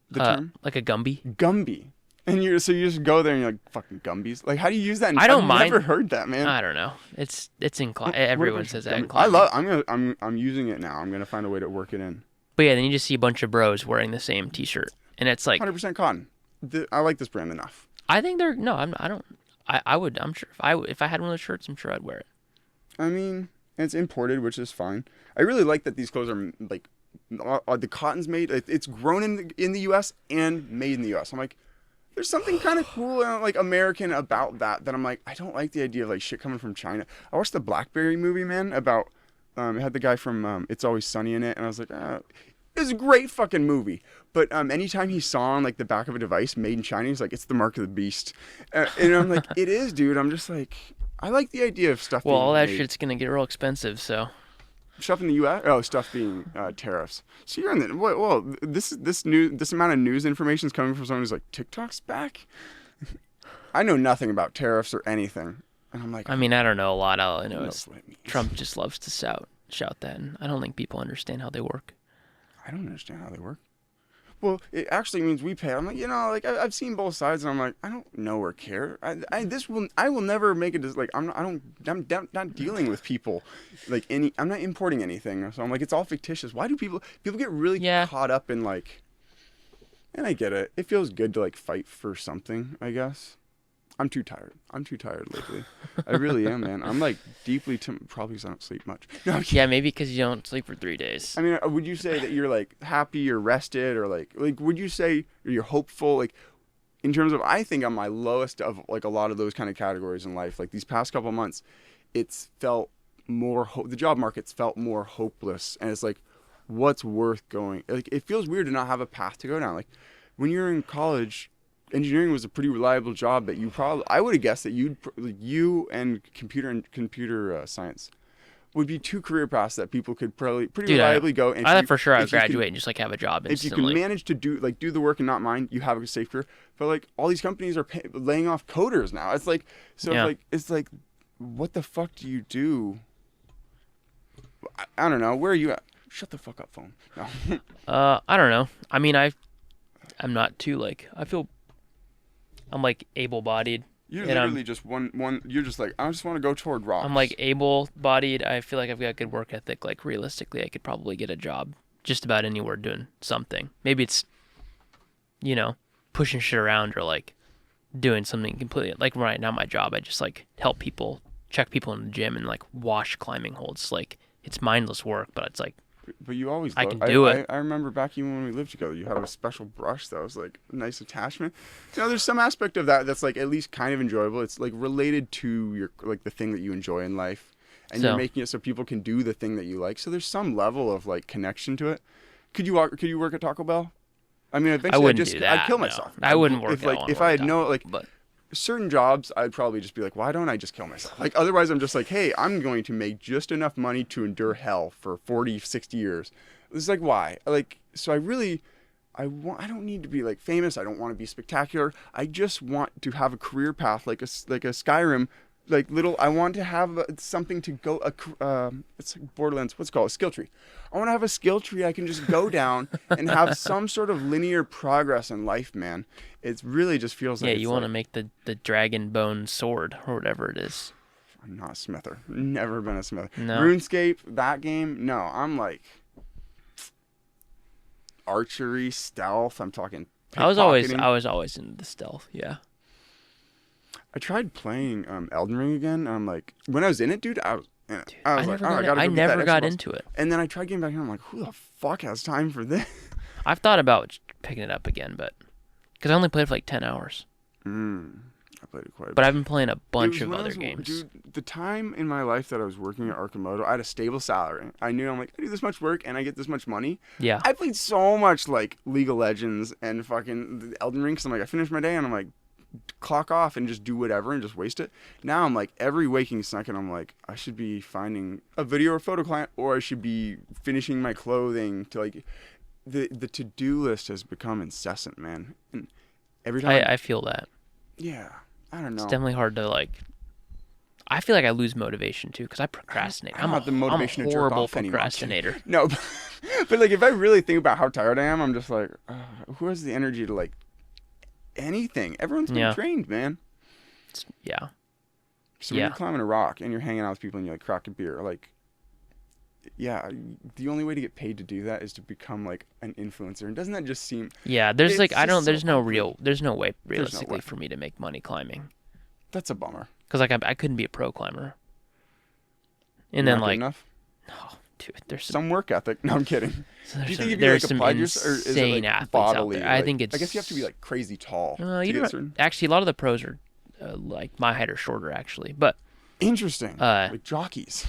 The term? Like a Gumby. Gumby. And you just go there and you're like fucking Gumbies. Like how do you use that? I don't mind. I've never heard that, man. I don't know. It's in everyone says that in climbing. I'm using it now. I'm gonna find a way to work it in. But yeah, then you just see a bunch of bros wearing the same T-shirt, and it's like 100% cotton. I like this brand enough. I think they're I don't. I would. I'm sure if I had one of those shirts, I'm sure I'd wear it. I mean, it's imported, which is fine. I really like that these clothes are like the cotton's made. It's grown in the U.S. and made in the U.S. I'm like, there's something kind of cool and like American about that. That I'm like, I don't like the idea of like shit coming from China. I watched the Blackberry movie, man, about it had the guy from It's Always Sunny in it, and I was like, it's a great fucking movie. But anytime he saw on like the back of a device made in China, he's like, it's the mark of the beast. And I'm like, it is, dude. I'm just like, I like the idea of stuff. Well, being all that made. shit's gonna get real expensive, so. Stuff in the U.S. Oh, stuff being tariffs. So you're in the well. This amount of news information is coming from someone who's like, TikTok's back. I know nothing about tariffs or anything, and I'm like, I mean, I don't know a lot. All I know is what it means. Trump just loves to shout that, and I don't think people understand how they work. I don't understand how they work. Well, it actually means we pay. I'm like, like I've seen both sides, and I'm like, I don't know or care. I will never make it as like I'm not dealing with people, like I'm not importing anything. So I'm like, it's all fictitious. Why do people get really caught up in like? And I get it. It feels good to like fight for something, I guess. I'm too tired. Lately. I really am, man. I'm like deeply probably because I don't sleep much. No, yeah, maybe because you don't sleep for 3 days. I mean, would you say that you're like happy or rested or like would you say you're hopeful? Like in terms of, I think I'm my lowest of like a lot of those kind of categories in life. Like these past couple of months, it's felt more the job market's felt more hopeless, and it's like, what's worth going? Like it feels weird to not have a path to go down. Like when you're in college, engineering was a pretty reliable job that I would have guessed that you and computer science would be two career paths that people could probably reliably go. And I thought for sure I would graduate and just like have a job instantly. If you can manage to do the work and not mind, you have a safe career. But like all these companies are laying off coders now. It's like it's like what the fuck do you do? I don't know. Where are you at? Shut the fuck up, phone. No. I don't know. I mean, I'm not too like I'm like able-bodied. You're literally just one. You're just like, I just want to go toward rocks. I'm like able-bodied. I feel like I've got good work ethic. Like realistically, I could probably get a job just about anywhere doing something. Maybe it's, pushing shit around or like doing something completely. Like right now, my job, I just like help people, check people in the gym and like wash climbing holds. Like it's mindless work, but it's like. But you always. I can do it. I remember back even when we lived together, you had a special brush that was like a nice attachment. There's some aspect of that that's like at least kind of enjoyable. It's like related to your like the thing that you enjoy in life, and you're making it so people can do the thing that you like. So there's some level of like connection to it. Could you work at Taco Bell? I mean, eventually I'd kill myself. No. I wouldn't work. If I had certain jobs, I'd probably just be like, why don't I just kill myself? Like, otherwise I'm just like, hey, I'm going to make just enough money to endure hell for 40, 60 years. It's like, why? Like, so I don't need to be like famous. I don't want to be spectacular. I just want to have a career path like a Skyrim, like I want to have something to go, it's like Borderlands, what's it called? A skill tree. I want to have a skill tree I can just go down and have some sort of linear progress in life, man. It really just feels like. Yeah, you want to make the dragon bone sword or whatever it is. I'm not a smither. Never been a smither. No. RuneScape, that game, no. I'm like archery, stealth. I'm talking. I was always into the stealth. Yeah. I tried playing Elden Ring again. And I'm like, when I was in it, dude, I was in it. I never got into it. And then I tried getting back in. I'm like, who the fuck has time for this? I've thought about picking it up again, but because I only played for like 10 hours. I played it quite a bit. But I've been playing a bunch of other games. Dude, the time in my life that I was working at Arcimoto, I had a stable salary. I knew I'm like, I do this much work and I get this much money. Yeah. I played so much like League of Legends and fucking Elden Ring. So I'm like, I finished my day and I'm like, clock off and just do whatever and just waste it. Now I'm like, every waking second I'm like, I should be finding a video or photo client, or I should be finishing my clothing. To like the to-do list has become incessant, man. And every time I feel that. Yeah, I don't know. It's definitely hard to like. I feel like I lose motivation too because I procrastinate. I'm a horrible procrastinator. No, but like if I really think about how tired I am, I'm just like, who has the energy to like anything? Everyone's been trained, man. Yeah. So when you're climbing a rock and you're hanging out with people and you like crack a beer, like, yeah, the only way to get paid to do that is to become like an influencer. And doesn't that just seem? Yeah, there's like there's no way realistically for me to make money climbing. That's a bummer. Because like I couldn't be a pro climber. And You're then not good like, enough? oh, dude, there's Some work ethic. No, I'm kidding. So Do you some, think if you there's like some applied yourself, or is it insane like athletes bodily? out there. I like- think it's. I guess you have to be like crazy tall. You to don't, get certain... actually, a lot of the pros are like my height or shorter, actually. But Interesting. Like jockeys.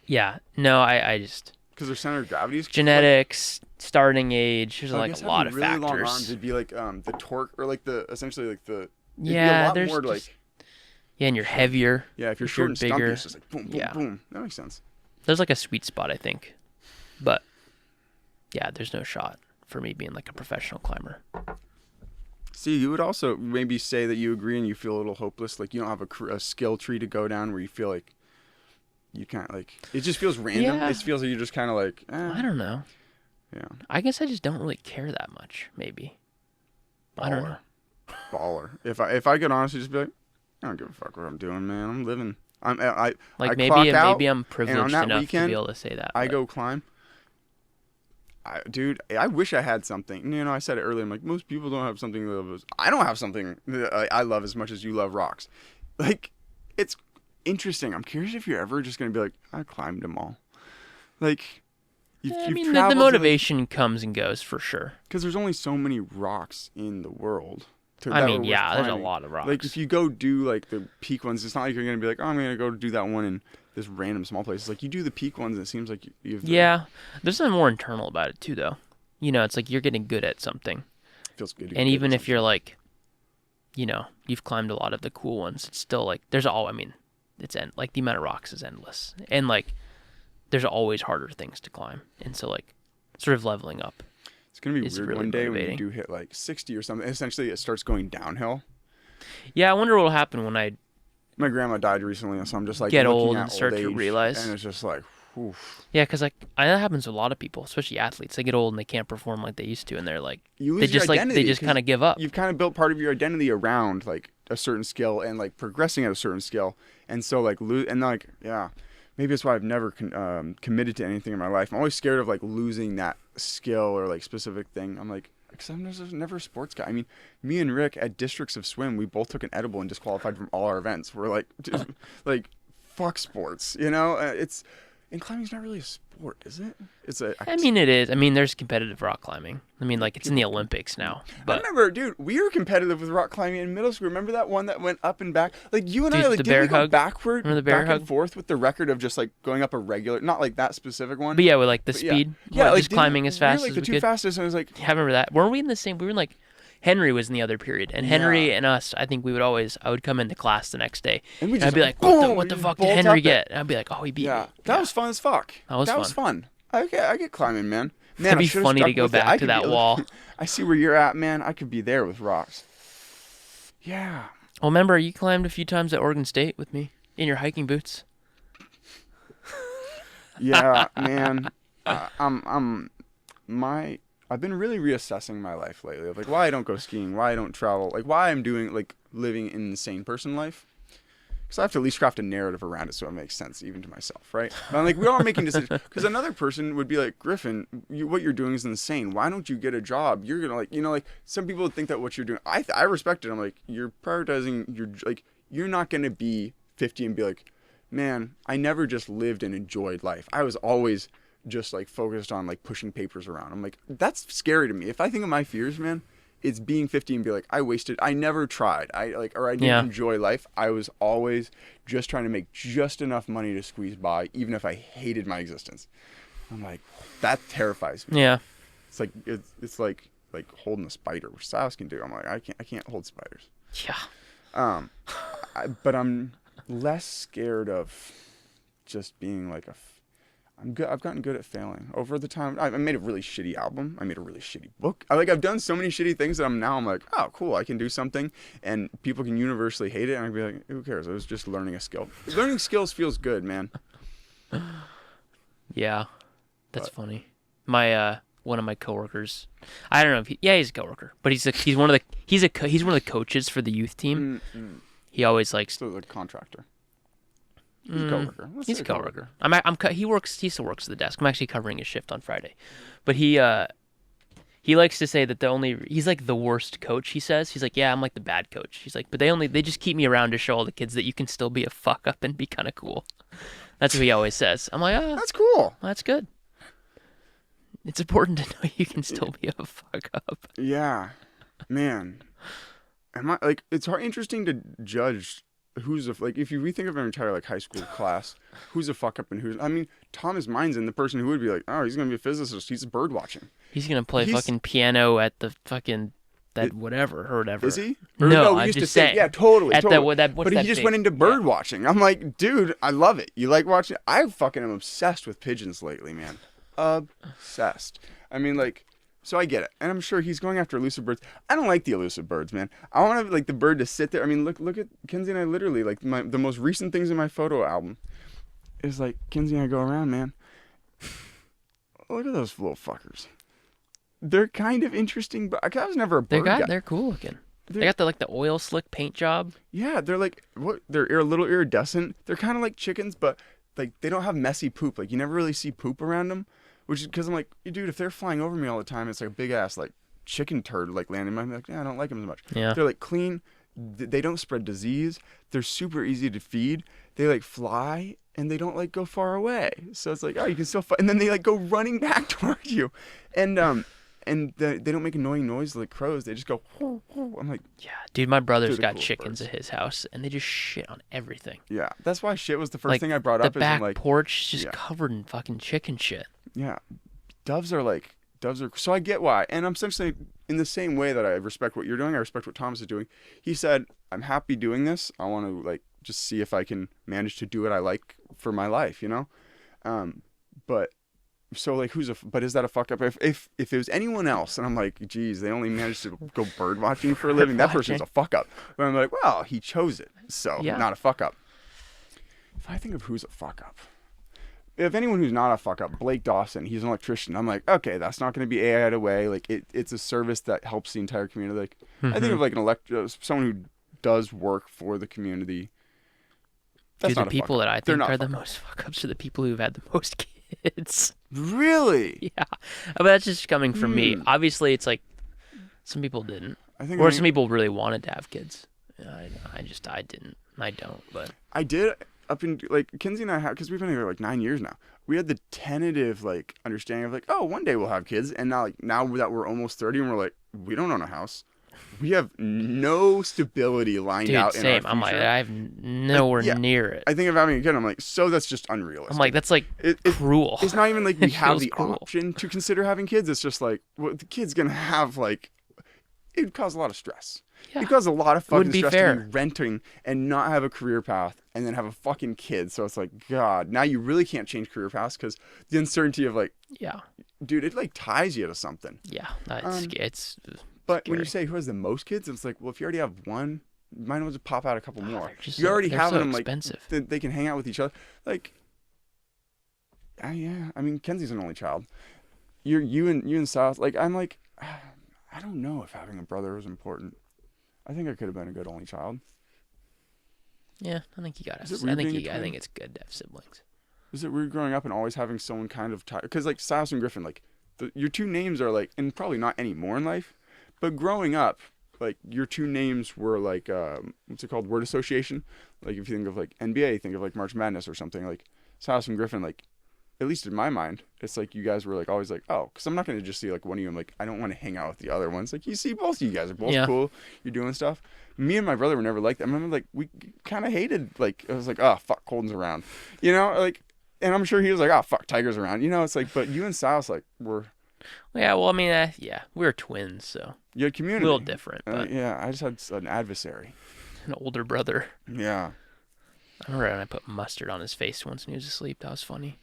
yeah, no, I just Because their center of gravity is genetics, starting age. There's like guess a lot of having really long factors. arms, it'd be like the torque or like the essentially like the. It'd Yeah, be a lot there's more just, like. yeah, and you're heavier. Yeah, if you're if short you're and stumpy, bigger. it's just like boom, boom, Yeah. boom. That makes sense. There's like a sweet spot, I think. But yeah, there's no shot for me being like a professional climber. See, you would also maybe say that you agree and you feel a little hopeless, like you don't have a skill tree to go down where you feel like you can't like it just feels random. Yeah. It feels like you're just kind of like. I don't know. Yeah. I guess I just don't really care that much. Maybe. I don't know. Baller. If I could honestly just be like, I don't give a fuck what I'm doing, man. I'm living. I Like I clock out, maybe I'm and on privileged that enough to weekend, be able to say that. I but- go climb. Dude, I wish I had something. You know, I said it earlier. I'm like, most people don't have something they love. I don't have something that I love as much as you love rocks. Like, it's interesting. I'm curious if you're ever just gonna be like, I climbed them all. Like, I mean, the motivation comes and goes for sure. because there's only so many rocks in the world. I mean, yeah, there's a lot of rocks. Like, if you go do like the peak ones, it's not like you're gonna be like, oh, I'm gonna go do that one in this random small place. It's like you do the peak ones, and it seems like you have. Yeah, there's something more internal about it too, though. You know, it's like you're getting good at something, Feels good. and even if you're like, you know, you've climbed a lot of the cool ones, it's still like I mean, like the amount of rocks is endless, and like there's always harder things to climb, and so like sort of leveling up. It's gonna be It's weird really one day motivating. when you do hit like 60 or something. Essentially, it starts going downhill. Yeah, I wonder what'll happen when I My grandma died recently, so I'm just like get looking old at and start old to age, realize. and it's just like, oof. Yeah, because like that happens to a lot of people, especially athletes. They get old and they can't perform like they used to, and they're like You lose they your just identity they just 'cause kind of give up. You've kind of built part of your identity around like a certain skill and like progressing at a certain skill, and so like yeah, maybe that's why I've never committed to anything in my life. I'm always scared of like losing that skill or like specific thing. I'm like, because I'm just never a sports guy. I mean, me and Rick at Districts of Swim, we both took an edible and disqualified from all our events. We're like, like, fuck sports, you know? And climbing's not really a sport, is it? It's a. I mean, it is. I mean, there's competitive rock climbing. I mean, like it's in the Olympics now. I But remember, dude, we were competitive with rock climbing in middle school. Remember that one that went up and back? Like you and Dude, I, like the did bear we go hug? backward, Remember the bear back hug? and forth with the record of just like going up a regular, not like that specific one. but yeah, with like the But speed, yeah, like, like just climbing as fast we were, like as the we two could. fastest. And I was like, Yeah, I remember that. Weren't we in the same? We were in like Henry was in the other period, and Henry Yeah. and us. I think I would come into class the next day, and we and I'd just be like, boom, what the we fuck just did bolt Henry up get? And I'd be like, oh, he beat Yeah, me. that was fun as fuck. That was fun. I get climbing, man. Man, It'd I be should've funny to stuck go with it. I back to could that be- wall. I see where you're at, man. I could be there with rocks. Yeah. Well, remember you climbed a few times at Oregon State with me in your hiking boots. Yeah, man. I've been really reassessing my life lately of like why I don't go skiing, why I don't travel, like why I'm doing like living an insane person life. Because I have to at least craft a narrative around it so it makes sense even to myself, right? But I'm like, we are making decisions. Because another person would be like, Griffin, what you're doing is insane. Why don't you get a job? You're gonna like, you know, like some people would think that what you're doing. I respect it. I'm like, you're prioritizing. You're not gonna be 50 and be like, man, I never just lived and enjoyed life. I was always just like focused on like pushing papers around. I'm like, that's scary to me. If I think of my fears, man, it's being 50 and be like, I never tried. I didn't enjoy life. I was always just trying to make just enough money to squeeze by, even if I hated my existence. I'm like, that terrifies me. Yeah. It's like holding a spider, which Silas can do. I'm like, I can't hold spiders. Yeah. But I'm less scared of just being like I'm good. I've gotten good at failing over the time. I made a really shitty album. I made a really shitty book. I've done so many shitty things that I'm like, oh, cool. I can do something, and people can universally hate it, and I'd be like, who cares? I was just learning a skill. Learning skills feels good, man. Yeah. That's funny. My one of my coworkers, I don't know if he's a coworker, but he's one of the coaches for the youth team. Mm-hmm. He always likes. So the contractor. He's a coworker. He's a coworker. He still works at the desk. I'm actually covering his shift on Friday, but he He likes to say that he's like the worst coach. He says he's like, yeah, I'm like the bad coach. He's like, but they just keep me around to show all the kids that you can still be a fuck up and be kind of cool. That's what he always says. I'm like, That's cool. That's good. It's important to know you can still be a fuck up. Yeah, man. It's interesting to judge who's if we think of an entire like high school class, who's a fuck up and who's. I mean, Thomas Mine's the person who would be like, oh, he's gonna be a physicist. He's bird watching. He's gonna play fucking piano at the fucking whatever. Is he? No, I'm just saying. Yeah, totally. But he just went into bird watching. I'm like, dude, I love it. You like watching? I fucking am obsessed with pigeons lately, man. Obsessed. I mean, like. So I get it, and I'm sure he's going after elusive birds. I don't like the elusive birds, man. I want the bird to sit there. I mean, look at Kenzie and I. Literally, the most recent things in my photo album is Kenzie and I go around, man. Look at those little fuckers. They're kind of interesting, but I was never a bird guy. They're cool looking. They got the oil slick paint job. Yeah, they're they're a little iridescent. They're kind of like chickens, but they don't have messy poop. You never really see poop around them. Which is because I'm like, dude, if they're flying over me all the time, it's like a big ass chicken turd landing. I'm like, yeah, I don't like them as much. Yeah. They're clean. They don't spread disease. They're super easy to feed. They fly and they don't go far away. So it's oh, you can still fly. And then they go running back towards you, and they don't make annoying noise like crows. They just go. Whoo, whoo. I'm like, yeah, dude, my brother's got chickens at his house, and they just shit on everything. Yeah, that's why shit was the first thing I brought up. The back porch is just covered in fucking chicken shit. Yeah, doves are. So I get why, and I'm essentially in the same way that I respect what you're doing. I respect what Thomas is doing. He said, "I'm happy doing this. I want to just see if I can manage to do what I like for my life, you know." But so but is that a fuck up? If it was anyone else, and I'm like, geez, they only managed to go bird watching for a living, that person's a fuck up. But I'm like, well, he chose it, so not a fuck up. If I think of who's a fuck up. If anyone who's not a fuck up, Blake Dawson, he's an electrician. I'm like, okay, that's not going to be AI'd away. It's a service that helps the entire community. I think of someone who does work for the community. That's the people that I think are the most fuck ups are the people who've had the most kids. Really? Yeah, but that's just coming from me. Obviously, it's some people didn't, some people really wanted to have kids. I didn't. I don't. But I did. Up in Kenzie and I have, because we've been here 9 years now. We had the tentative understanding of oh, one day we'll have kids, and now that we're almost 30 and we're we don't own a house, we have no stability lined out. Same. In our I'm future. I have nowhere near it. I think of having a kid. I'm so that's just unrealistic. I'm that's cruel. It's not even we have the cruel. option to consider having kids. It's just well, the kid's gonna have it would cause a lot of stress. Yeah. It causes a lot of fucking stress to be renting and not have a career path and then have a fucking kid. So it's God, now you really can't change career paths because the uncertainty of dude, it ties you to something. Yeah, it's but scary. When you say who has the most kids, it's well, if you already have one, you might as well just pop out a couple more. You already have them expensive. They can hang out with each other. Yeah, I mean, Kenzie's an only child. You and South, I'm I don't know if having a brother was important. I think I could have been a good only child. Yeah, I think you got to. I think it's good to have siblings. Is it weird growing up and always having someone kind of because Silas and Griffin, your two names are and probably not anymore in life, but growing up, your two names were what's it called, word association. If you think of NBA, you think of March Madness or something. Silas and Griffin, at least in my mind, it's you guys were always oh, because I'm not going to just see one of you. I'm I don't want to hang out with the other ones. You see, both of you guys are both cool. You're doing stuff. Me and my brother were never like that. I remember we kind of hated I was oh, fuck, Colton's around, you know, and I'm sure he was oh, fuck, Tiger's around, you know. It's but you and Silas were. Yeah, well, I mean, we were twins, so you had community. A little different, but yeah, I just had an adversary, an older brother. Yeah, I remember when I put mustard on his face once when he was asleep. That was funny.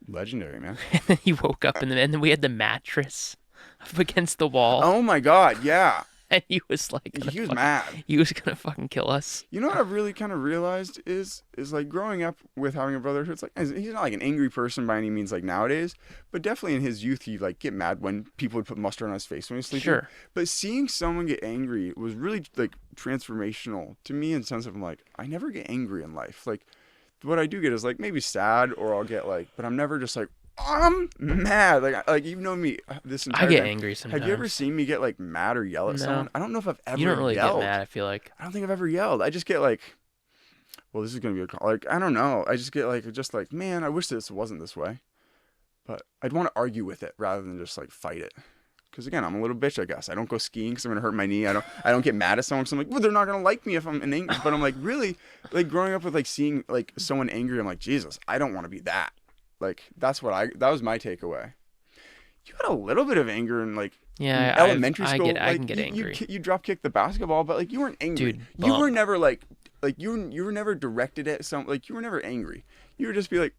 Legendary, man. And then he woke up and then we had the mattress up against the wall. Oh my God, yeah. And he was he was mad. He was gonna fucking kill us. You know what I've really kind of realized is growing up with having a brother who's he's not an angry person by any means nowadays, but definitely in his youth he'd get mad when people would put mustard on his face when he was sleeping. Sure. But seeing someone get angry was really transformational to me in the sense of I never get angry in life. What I do get is maybe sad, or I'll get but I'm never just I'm mad. Like you've known me this entire I get time. angry sometimes. Have you ever seen me get like mad or yell at someone? I don't know if I've ever. You don't really yelled. get mad. I feel like. I don't think I've ever yelled. I just get like, well, this is gonna be a call. Like I don't know. I just get like, man, I wish this wasn't this way. But I'd want to argue with it rather than just like fight it. Because again, I'm a little bitch, I guess. I don't go skiing because I'm gonna hurt my knee. I don't get mad at someone because I'm like, well, they're not gonna like me if I'm an angry. But I'm like, really, like growing up with like seeing like someone angry, I'm like, Jesus, I don't want to be that. Like that was my takeaway. You had a little bit of anger in like elementary school. I can get angry. You drop kicked the basketball, but like you weren't angry. Dude, you were never like you were never directed at some like you were never angry. You would just be like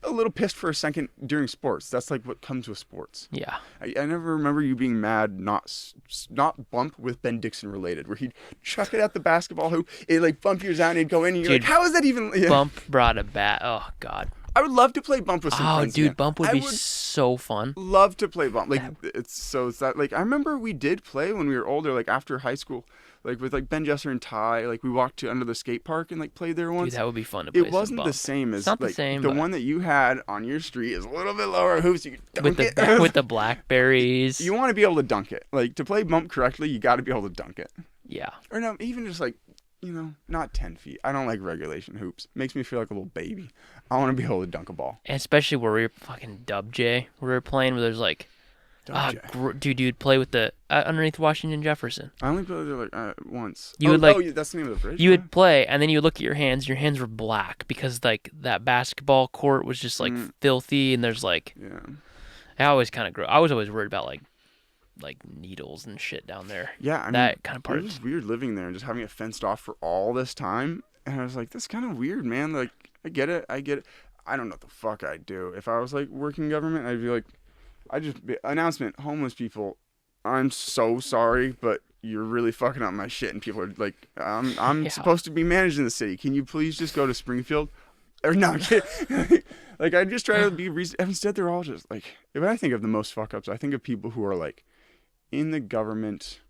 a little pissed for a second during sports. That's like what comes with sports. Yeah. I never remember you being mad, not bump with Ben Dixon related, where he'd chuck it at the basketball hoop, it like bump yours out and it'd go in, and you're like, how is that even? Yeah. Bump brought a bat. Oh God. I would love to play bump with some friends. Oh, dude, again. bump would be so fun. Love to play bump. Like it's that like I remember we did play when we were older, like after high school. Like with like Ben Jesser and Ty, like we walked to under the skate park and like played there once. Dude, that would be fun to play. It wasn't the same as like the same, the one that you had on your street is a little bit lower hoops. You can dunk it. With the blackberries. You want to be able to dunk it. Like to play bump correctly, you got to be able to dunk it. Yeah. Or no, even just like, not 10 feet. I don't like regulation hoops. Makes me feel like a little baby. I want to be able to dunk a ball. And especially where we were fucking Dub J, where we were playing where there's like. Dude, play with the underneath Washington Jefferson. I only played there like once. That's the name of the bridge. You would play, and then you would look at your hands. Your hands were black because like that basketball court was just like filthy, and there's like. Yeah. I always kind of I was always worried about like needles and shit down there. Yeah, I mean, that kind of part. It was weird living there and just having it fenced off for all this time, and I was like, that's kind of weird, man. Like, I get it. I don't know what the fuck I'd do if I was like working government. I'd be like. Announcement, homeless people, I'm so sorry, but you're really fucking up my shit. And people are like, I'm supposed to be managing the city. Can you please just go to Springfield? Or no, like I just try to be reasonable. Instead, they're all just like, when I think of the most fuck ups, I think of people who are like in the government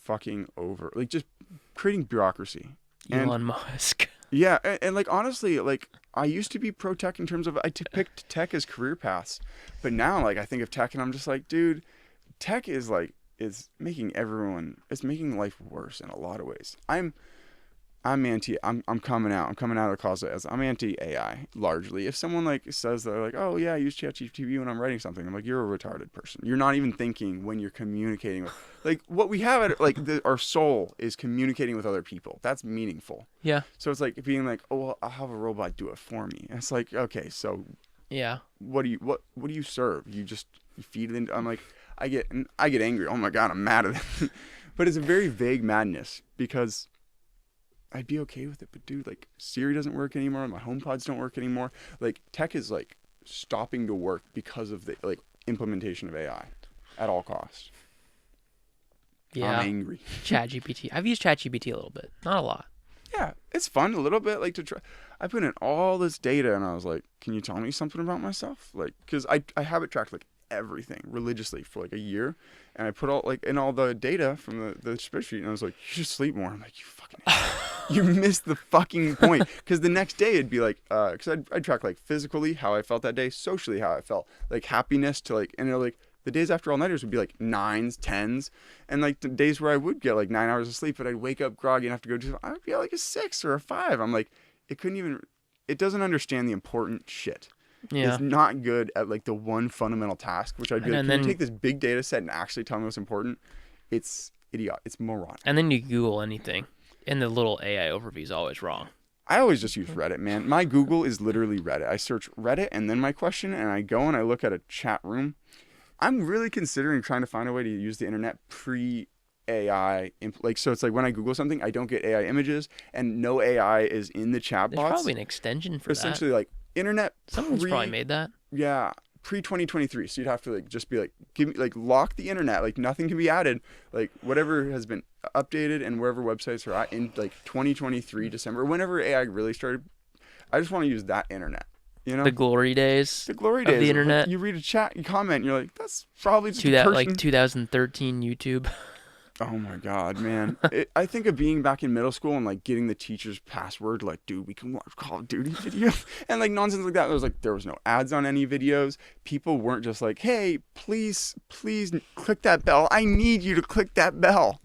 fucking over, like just creating bureaucracy. Elon Musk. Yeah, and like honestly, like I used to be pro tech in terms of I picked tech as career paths, but now like I think of tech and I'm just like, dude, tech is making life worse in a lot of ways. I'm coming out of the closet as I'm anti AI largely. If someone like says they're like, oh yeah, I use ChatGPT when I'm writing something, I'm like, you're a retarded person. You're not even thinking when you're communicating with like what we have at like our soul is communicating with other people. That's meaningful. Yeah. So it's like being like, oh well, I'll have a robot do it for me. And it's like, okay, so yeah. What do you serve? You just feed it into. I'm like, I get angry. Oh my god, I'm mad at it. But it's a very vague madness because. I'd be okay with it, but dude, like Siri doesn't work anymore. My HomePods don't work anymore. Like tech is like stopping to work because of the like implementation of AI at all costs. Yeah. I'm angry. ChatGPT. I've used ChatGPT a little bit, not a lot. Yeah, it's fun a little bit. Like to try. I put in all this data, and I was like, "Can you tell me something about myself?" Like, because I have it tracked like everything religiously for like a year, and I put all like in all the data from the spreadsheet, and I was like, "You should sleep more." I'm like, "You fucking." You missed the fucking point. Because the next day it'd be like, because I'd track like physically how I felt that day, socially how I felt, like happiness to like, and like the days after all-nighters would be like 9s, 10s, and like the days where I would get like 9 hours of sleep, but I'd wake up groggy and have to go do, I'd be at like a 6 or a 5. I'm like, it doesn't understand the important shit. Yeah. It's not good at like the one fundamental task, which I'd be like, can you take this big data set and actually tell me what's important? It's idiotic. It's moronic. And then you Google anything. And the little AI overview is always wrong. I always just use Reddit, man. My Google is literally Reddit. I search Reddit and then my question, and I go and I look at a chat room. I'm really considering trying to find a way to use the internet pre-AI. So it's like when I Google something, I don't get AI images, and no AI is in the chat box. There's probably an extension for essentially, like internet. Someone's probably made that. Yeah. Pre-2023, so you'd have to like just be like give me like lock the internet, like nothing can be added, like whatever has been updated and wherever websites are at in like 2023 December, whenever AI really started. I just want to use that internet, the glory days of the internet. Like, you read a chat, you comment, and you're like, that's probably just a person. Like 2013 YouTube. Oh my God, man. I think of being back in middle school and like getting the teacher's password, like, dude, we can watch Call of Duty videos and like nonsense like that. It was like, there was no ads on any videos. People weren't just like, hey, please click that bell. I need you to click that bell.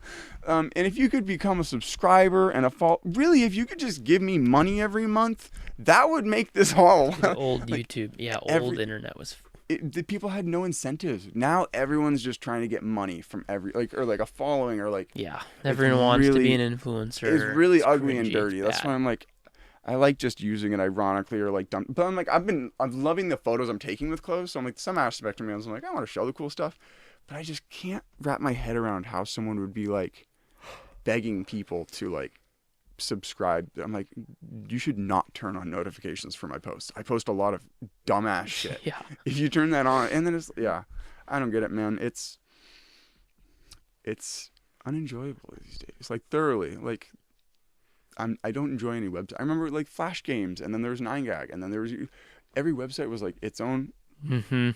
And if you could become a subscriber and really, if you could just give me money every month, that would make this all. The old like, YouTube, yeah, old internet was. The people had no incentives. Now everyone's just trying to get money from or like a following or like. Yeah, everyone wants to be an influencer. It's really ugly and dirty. That's why I'm like, I like just using it ironically or like dumb. But I'm like, I'm loving the photos I'm taking with clothes. So I'm like, some aspect of me, I was like, I want to show the cool stuff, but I just can't wrap my head around how someone would be like begging people to like subscribe. I'm like, you should not turn on notifications for my posts. I post a lot of dumbass shit. Yeah. If you turn that on, and then it's I don't get it, man. It's unenjoyable these days. Like thoroughly. Like I don't enjoy any website. I remember like Flash Games, and then there was 9gag, and then there was every website was like its own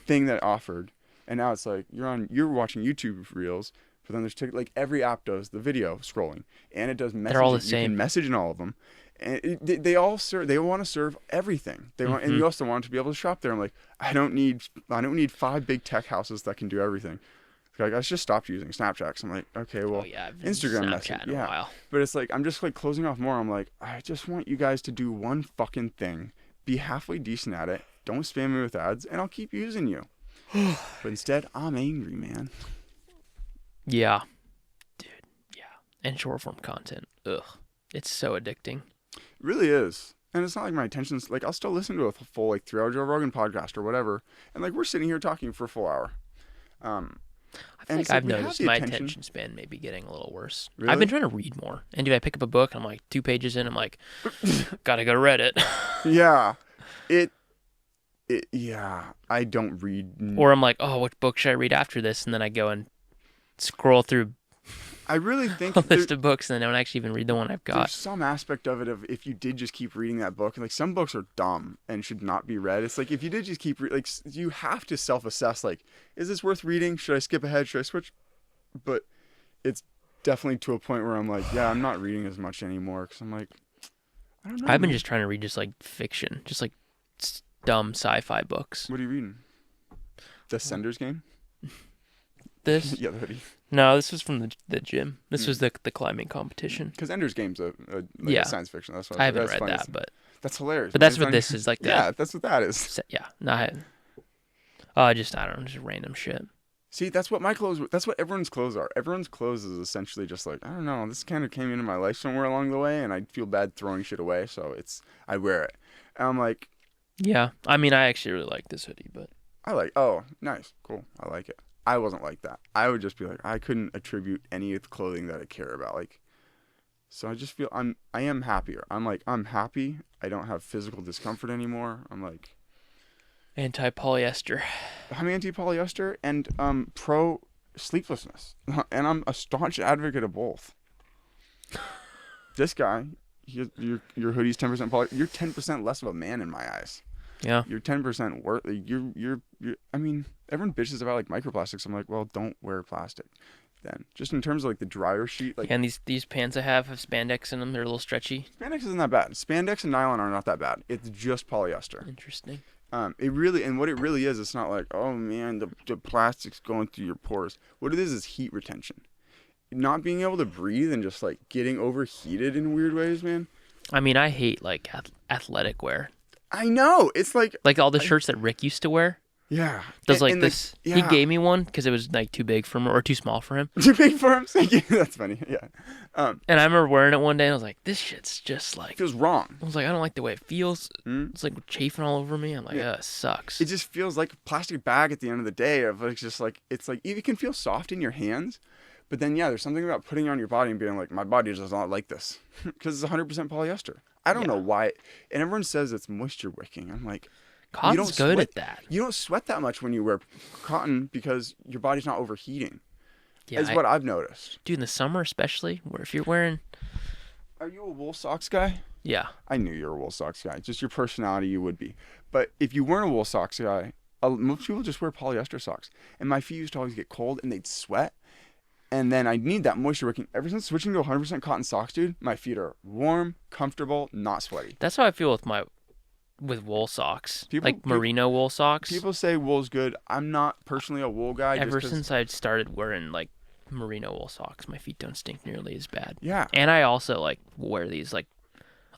thing that offered, and now it's like you're watching YouTube Reels. But then there's like every app does the video scrolling, and it does messaging. They're all the same. You can message in all of them, and they all serve. They want to serve everything. They want, and you also want to be able to shop there. I'm like, I don't need 5 big tech houses that can do everything. Like I just stopped using Snapchat. So I'm like, okay, well, Instagram messaging, in a while. But it's like I'm just like closing off more. I'm like, I just want you guys to do one fucking thing, be halfway decent at it. Don't spam me with ads, and I'll keep using you. But instead, I'm angry, man. Yeah. Dude, yeah. And short form content. Ugh. It's so addicting. It really is. And it's not like my attention's like I'll still listen to a full like 3-hour Joe Rogan podcast or whatever. And like we're sitting here talking for a full hour. I feel like I've noticed my attention span maybe getting a little worse. Really? I've been trying to read more. And I pick up a book and I'm like 2 pages in, I'm like, gotta go to Reddit. Yeah. Yeah. I don't read. Or I'm like, oh, what book should I read after this? And then I go and scroll through I really think a list of books and I don't actually even read the one I've got. There's some aspect of it of if you did just keep reading that book, and like some books are dumb and should not be read. It's like if you did just keep like you have to self-assess like, is this worth reading? Should I skip ahead? Should I switch? But it's definitely to a point where I'm like, yeah, I'm not reading as much anymore because I'm like, I don't know. I've been just trying to read just like fiction, just like dumb sci-fi books. What are you reading? The Sender's Game? This? Yeah, the hoodie. No, this was from the gym. This was the climbing competition. Because Ender's Game's a science fiction. That's what I haven't read that, but that's hilarious. But that's what this is like. Yeah, that's what that is. Yeah, no, I don't know, just random shit. See, that's what my clothes. That's what everyone's clothes are. Everyone's clothes is essentially just like, I don't know. This kind of came into my life somewhere along the way, and I feel bad throwing shit away, so I wear it. And I'm like, yeah. I mean, I actually really like this hoodie, but oh, nice, cool. I like it. I wasn't like that. I would just be like, I couldn't attribute any of the clothing that I care about. Like, so I just feel I am happier. I'm happy. I don't have physical discomfort anymore. I'm like anti-polyester. I'm anti-polyester and pro sleeplessness, and I'm a staunch advocate of both. This guy, your hoodie's 10% poly. You're 10% less of a man in my eyes. Yeah. You're 10% worth. You're. I mean, everyone bitches about like microplastics. I'm like, well, don't wear plastic. Then, just in terms of like the dryer sheet, like. And these pants I have spandex in them. They're a little stretchy. Spandex isn't that bad. Spandex and nylon are not that bad. It's just polyester. Interesting. It really, and what it really is, it's not like, oh man, the plastic's going through your pores. What it is heat retention. Not being able to breathe and just like getting overheated in weird ways, man. I mean, I hate like athletic wear. I know. It's like all the shirts that Rick used to wear. Yeah. Does like this. Yeah. He gave me one because it was like too big for him or too small for him. Too big for him? That's funny. Yeah. And I remember wearing it one day and I was like, this shit's just like. It feels wrong. I was like, I don't like the way it feels. It's like chafing all over me. I'm like, it sucks. It just feels like a plastic bag at the end of the day. It's just like, it can feel soft in your hands. But then, there's something about putting it on your body and being like, my body does not like this. Because it's 100% polyester. I don't know why. And everyone says it's moisture wicking. I'm like, cotton's good at that. You don't sweat that much when you wear cotton because your body's not overheating. Yeah, is what I've noticed. Dude, in the summer especially, where if you're wearing... Are you a wool socks guy? Yeah. I knew you were a wool socks guy. Just your personality, you would be. But if you weren't a wool socks guy, most people just wear polyester socks. And my feet used to always get cold and they'd sweat. And then I need that moisture wicking. Ever since switching to 100% cotton socks, dude, my feet are warm, comfortable, not sweaty. That's how I feel with wool socks, like merino wool socks. People say wool's good. I'm not personally a wool guy. Ever since I started wearing like merino wool socks, my feet don't stink nearly as bad. Yeah. And I also like wear these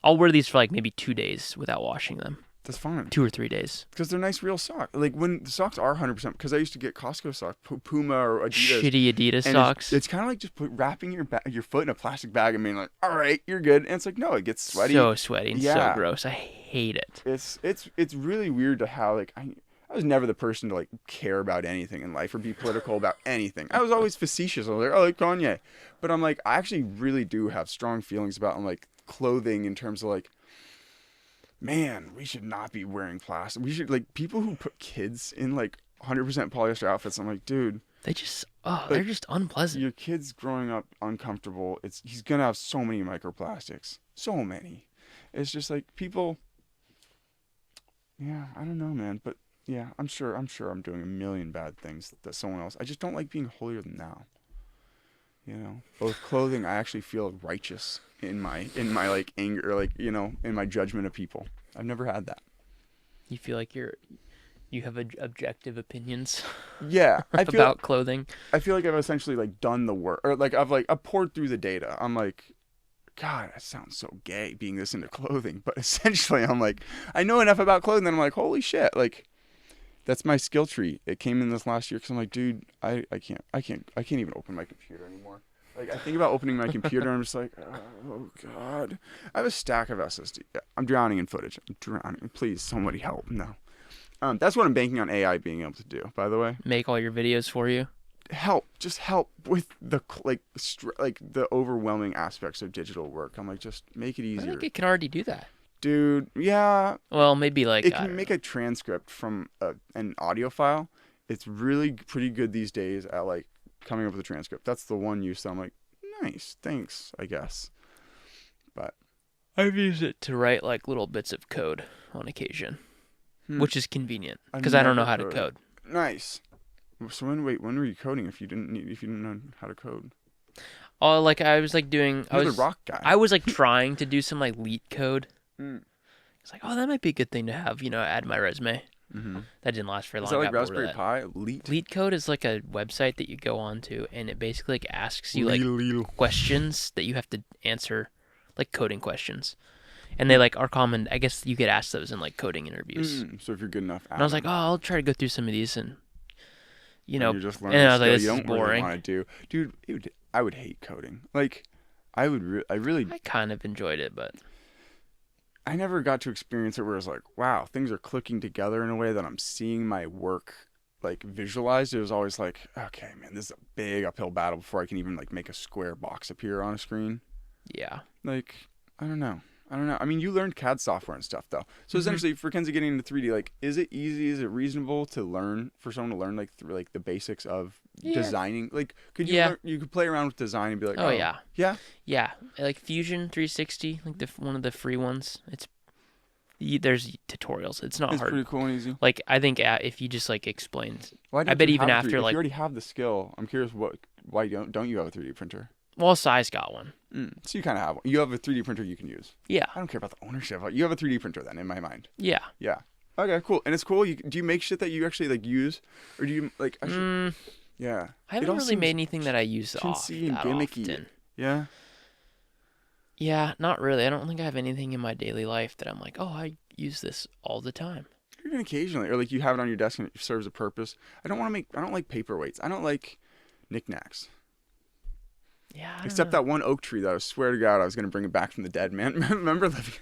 I'll wear these for like maybe 2 days without washing them. That's fine. 2 or 3 days. Because they're nice real socks. Like when the socks are 100%, because I used to get Costco socks, Puma or Adidas. Shitty Adidas socks. It's kind of like just wrapping your foot in a plastic bag and being like, all right, you're good. And it's like, no, it gets sweaty. So sweaty and so gross. I hate it. It's really weird to how like I was never the person to like care about anything in life or be political about anything. I was always facetious. I was like, oh, like Kanye. But I'm like, I actually really do have strong feelings about like clothing in terms of like, man, we should not be wearing plastic. We should, like, people who put kids in, like, 100% polyester outfits, I'm like, dude. They're just unpleasant. Your kid's growing up uncomfortable. He's going to have so many microplastics. So many. It's just, like, people, yeah, I don't know, man. But, yeah, I'm sure I'm doing a million bad things that someone else. I just don't like being holier than thou. You know, both clothing, I actually feel righteous in my like anger, like, you know, in my judgment of people. I've never had that. You feel like you have objective opinions. Yeah, about clothing. I feel like I've essentially like done the work, or like I've poured through the data. I'm like, God, that sounds so gay being this into clothing, but essentially I'm like, I know enough about clothing that I'm like, holy shit, like. That's my skill tree. It came in this last year because I'm like, dude, I can't even open my computer anymore. Like, I think about opening my computer and I'm just like, oh God. I have a stack of SSD. I'm drowning in footage. I'm drowning. Please, somebody help. No. That's what I'm banking on AI being able to do, by the way. Make all your videos for you. Just help with the the overwhelming aspects of digital work. I'm like, just make it easier. I think it can already do that. Dude, yeah. Well, maybe like it can make a transcript from an audio file. It's really pretty good these days at like coming up with a transcript. That's the one use that I'm like, nice, thanks, I guess. But I've used it to write like little bits of code on occasion, which is convenient because I don't know how to code. Nice. So when were you coding if you didn't know how to code? Oh, like I was like doing. You're the rock guy. I was like trying to do some like Leet code. It's like, oh, that might be a good thing to have, you know, add my resume. Mm-hmm. That didn't last very long. Is that like Raspberry Pi? Leet code is like a website that you go on to, and it basically like asks you like questions that you have to answer, like coding questions. And they like are common. I guess you get asked those in like coding interviews. So if you're good enough, and I was like, oh, I'll try to go through some of these, and you know, and I was like, this is boring. Really want to do, dude. I would hate coding. Like, I kind of enjoyed it, but I never got to experience it where it's like, wow, things are clicking together in a way that I'm seeing my work like visualized. It was always like, okay, man, this is a big uphill battle before I can even like make a square box appear on a screen. Yeah. Like, I don't know. I mean, you learned CAD software and stuff though. So essentially for Kenzie getting into 3D, like, is it easy? Is it reasonable to learn for someone to learn like the basics of designing? Like, could you learn, you could play around with design and be like, oh yeah. Yeah? Yeah. Like Fusion 360, like one of the free ones. There's tutorials. It's not hard. It's pretty cool and easy. Like, I think if you just like explained, I bet even after like, if you already have the skill, I'm curious why don't you have a 3D printer? Well, Sai's got one. So you kind of have one. You have a 3D printer you can use. Yeah. I don't care about the ownership. You have a 3D printer then, in my mind. Yeah. Yeah. Okay, cool. And it's cool. Do you make shit that you actually like use, or do you like? Yeah. I haven't really made anything that I use chintzy and gimmicky. Often. Yeah. Yeah, not really. I don't think I have anything in my daily life that I'm like, oh, I use this all the time. Even occasionally, or like you have it on your desk and it serves a purpose. I don't like paperweights. I don't like knickknacks. Yeah. Except that one oak tree that I swear to God I was going to bring it back from the dead, man. Remember living?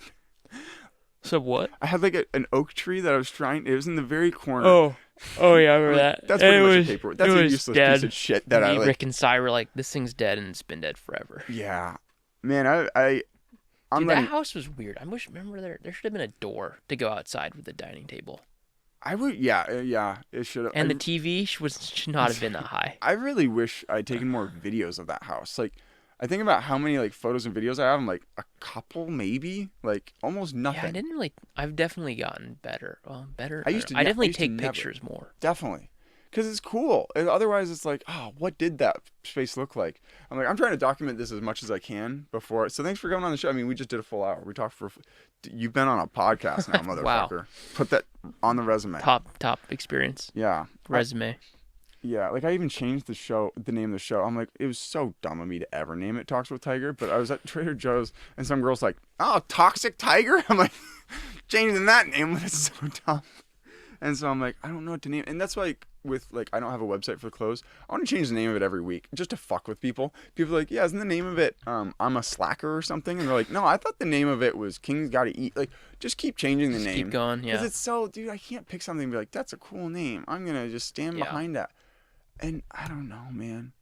So what? I had like an oak tree that I was trying. It was in the very corner. Oh yeah, I remember that. That's pretty much a paperweight. That's a useless piece of shit. That Rick and Cy were like, this thing's dead and it's been dead forever. Yeah, man. That house was weird. Remember there should have been a door to go outside with the dining table. I would, yeah, it should have. And the TV should not have been that high. I really wish I'd taken more videos of that house. Like, I think about how many like photos and videos I have. I'm like a couple, maybe, like almost nothing. Yeah, I've definitely gotten better. Well, better. I definitely take pictures more. Definitely, Because it's cool. And otherwise, it's like, oh, what did that space look like? I'm like, I'm trying to document this as much as I can before. So thanks for coming on the show. I mean, we just did a full hour. We talked for. You've been on a podcast now, motherfucker. Wow. Put that on the resume. Top experience. Yeah. Resume. Yeah, like I even changed the name of the show. I'm like, it was so dumb of me to ever name it Talks with Tiger. But I was at Trader Joe's and some girl's like, oh, Toxic Tiger? I'm like, changing that name, it's so dumb. And so I'm like, I don't know what to name. And that's like with like, I don't have a website for clothes. I want to change the name of it every week just to fuck with people. People are like, yeah, isn't the name of it I'm a slacker or something? And they're like, no, I thought the name of it was King's Gotta Eat. Like, just keep changing the name. Keep going, yeah. Because it's so, dude, I can't pick something and be like, that's a cool name. I'm going to just stand behind that. And I don't know, man.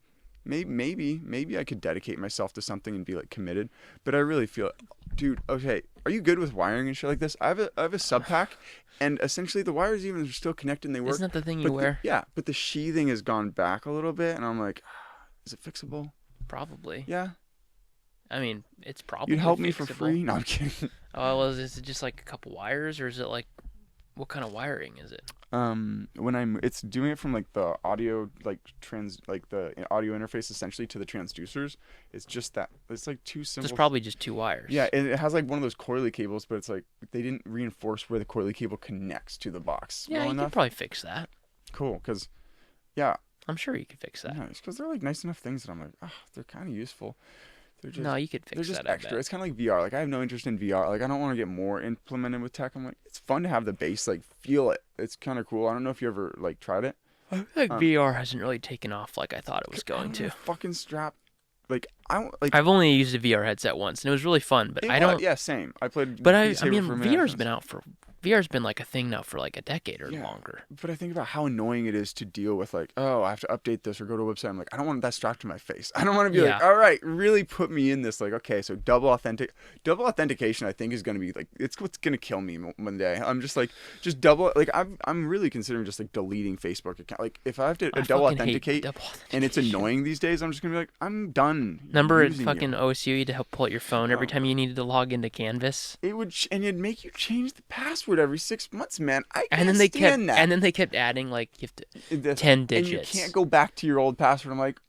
Maybe I could dedicate myself to something and be like committed. But I really feel, dude. Okay, are you good with wiring and shit like this? I have a sub pack, and essentially the wires even are still connected and they work. Isn't that the thing you wear? Yeah, but the sheathing has gone back a little bit, and I'm like, is it fixable? Probably. Yeah. I mean, it's probably. You'd help fixable. me for free? No, I'm kidding. Oh, well, is it just like a couple wires, or is it like, what kind of wiring is it? It's doing it from like the audio, like the audio interface essentially to the transducers. It's just that it's like two simple. There's probably just two wires. Yeah, it has like one of those coily cables, but it's like they didn't reinforce where the coily cable connects to the box. Yeah, you could probably fix that. Cool, because, yeah. I'm sure you could fix that. Nice, because they're like nice enough things that I'm like, oh, they're kind of useful. They're just, no, you could fix that. They're just extra. It's kind of like VR. Like I have no interest in VR. Like I don't want to get more implemented with tech. I'm like, it's fun to have the base, like feel it. It's kind of cool. I don't know if you ever like tried it. I feel like VR hasn't really taken off like I thought it was going to. Fucking strap. Like I've only used a VR headset once and it was really fun, but I don't. Yeah, same. I played. But I mean, VR's been like a thing now for like a decade or longer. But I think about how annoying it is to deal with like, oh, I have to update this or go to a website. I'm like, I don't want that strapped to my face. I don't want to be like, all right, really put me in this. Like, okay, so double authentication. I think is going to be like, it's what's going to kill me one day. I'm just like, double. Like I'm really considering just like deleting Facebook account. Like if I have to double authenticate and it's annoying these days, I'm just gonna be like, I'm done. Remember at fucking OSU, you had to help pull out your phone every time you needed to log into Canvas. And it'd make you change the password every 6 months, man. And then they kept adding like you have to 10 digits. And you can't go back to your old password. I'm like,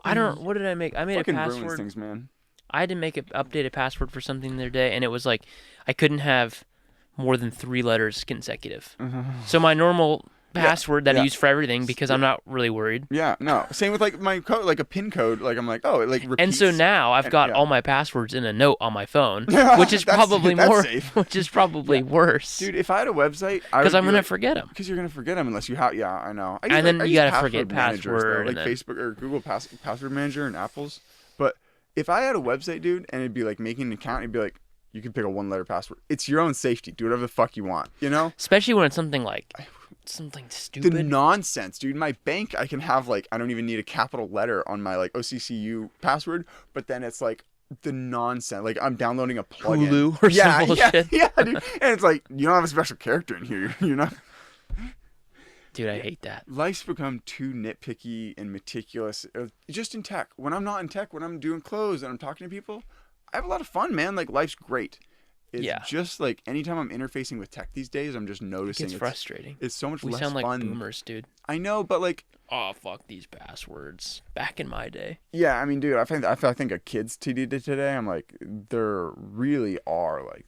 what did I make? I made a password. Ruins things, man. I had to make an updated password for something the other day, and it was like I couldn't have more than 3 letters consecutive. So my normal password that I use for everything because I'm not really worried. Yeah, no. Same with like my code, like a PIN code. Like I'm like, oh, it like repeats. And so now I've got all my passwords in a note on my phone, which is probably which is probably worse. Dude, if I had a website, because I'm gonna forget them. Because you're gonna forget them unless you have. Yeah, I know. And then you gotta forget password, like Facebook or Google Password Manager and Apple's. But if I had a website, dude, and it'd be like making an account, it'd be like, you can pick a 1-letter password. It's your own safety. Do whatever the fuck you want. You know. Especially when it's something like. Something stupid. The nonsense, dude. My bank, I can have like, I don't even need a capital letter on my like OCCU password, but then it's like the nonsense. Like I'm downloading a plugin. Hulu or some bullshit. Yeah, dude. And it's like, you don't have a special character in here. You're not. Dude, I hate that. Life's become too nitpicky and meticulous. Just in tech. When I'm not in tech, when I'm doing clothes and I'm talking to people, I have a lot of fun, man. Like life's great. It's just like anytime I'm interfacing with tech these days, I'm just noticing it's frustrating. It's so much less fun. We sound like boomers, dude. I know, but like, oh fuck these passwords. Back in my day. Yeah, I mean, dude, I think a kid's TD today. I'm like, there really are like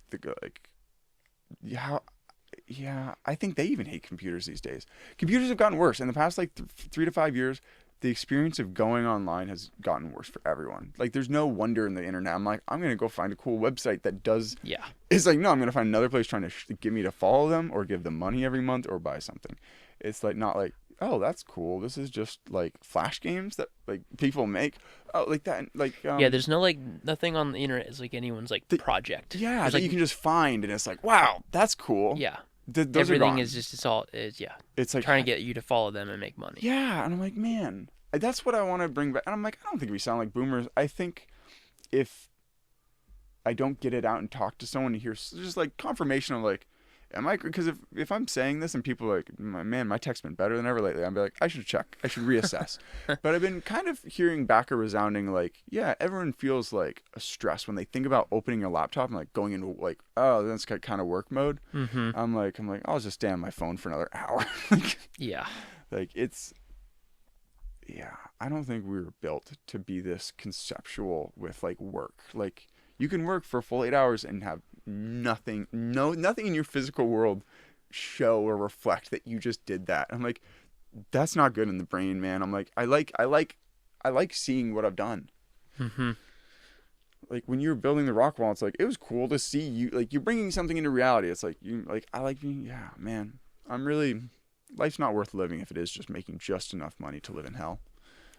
I think they even hate computers these days. Computers have gotten worse in the past like 3 to 5 years. The experience of going online has gotten worse for everyone. Like, there's no wonder in the internet. I'm like, I'm going to go find a cool website that does. Yeah. It's like, no, I'm going to find another place trying to get me to follow them or give them money every month or buy something. It's like, not like, oh, that's cool. This is just like Flash games that like people make. Oh, like that. Like, yeah, there's no like, nothing on the internet is like anyone's like project. Yeah. That like, you can just find and it's like, wow, that's cool. Yeah. Everything is just, it's all. It's like trying to get you to follow them and make money. Yeah. And I'm like, man. That's what I want to bring back. And I'm like, I don't think we sound like boomers. I think if I don't get it out and talk to someone to hear just like confirmation of like, am I? Because if I'm saying this and people are like, man, my tech's been better than ever lately, I'm like, I should check. I should reassess. But I've been kind of hearing back a resounding like, yeah, everyone feels like a stress when they think about opening a laptop and like going into like, oh, that's kind of work mode. Mm-hmm. I'm like, I'll just stay on my phone for another hour. Yeah. Like, it's, yeah, I don't think we were built to be this conceptual with, like, work. Like, you can work for a full 8 hours and have nothing in your physical world show or reflect that you just did that. I'm like, that's not good in the brain, man. I'm like, I like seeing what I've done. Mm-hmm. Like, when you were building the rock wall, it's like, it was cool to see you, like, you're bringing something into reality. It's like, I like being, yeah, man, life's not worth living if it is just making just enough money to live in hell.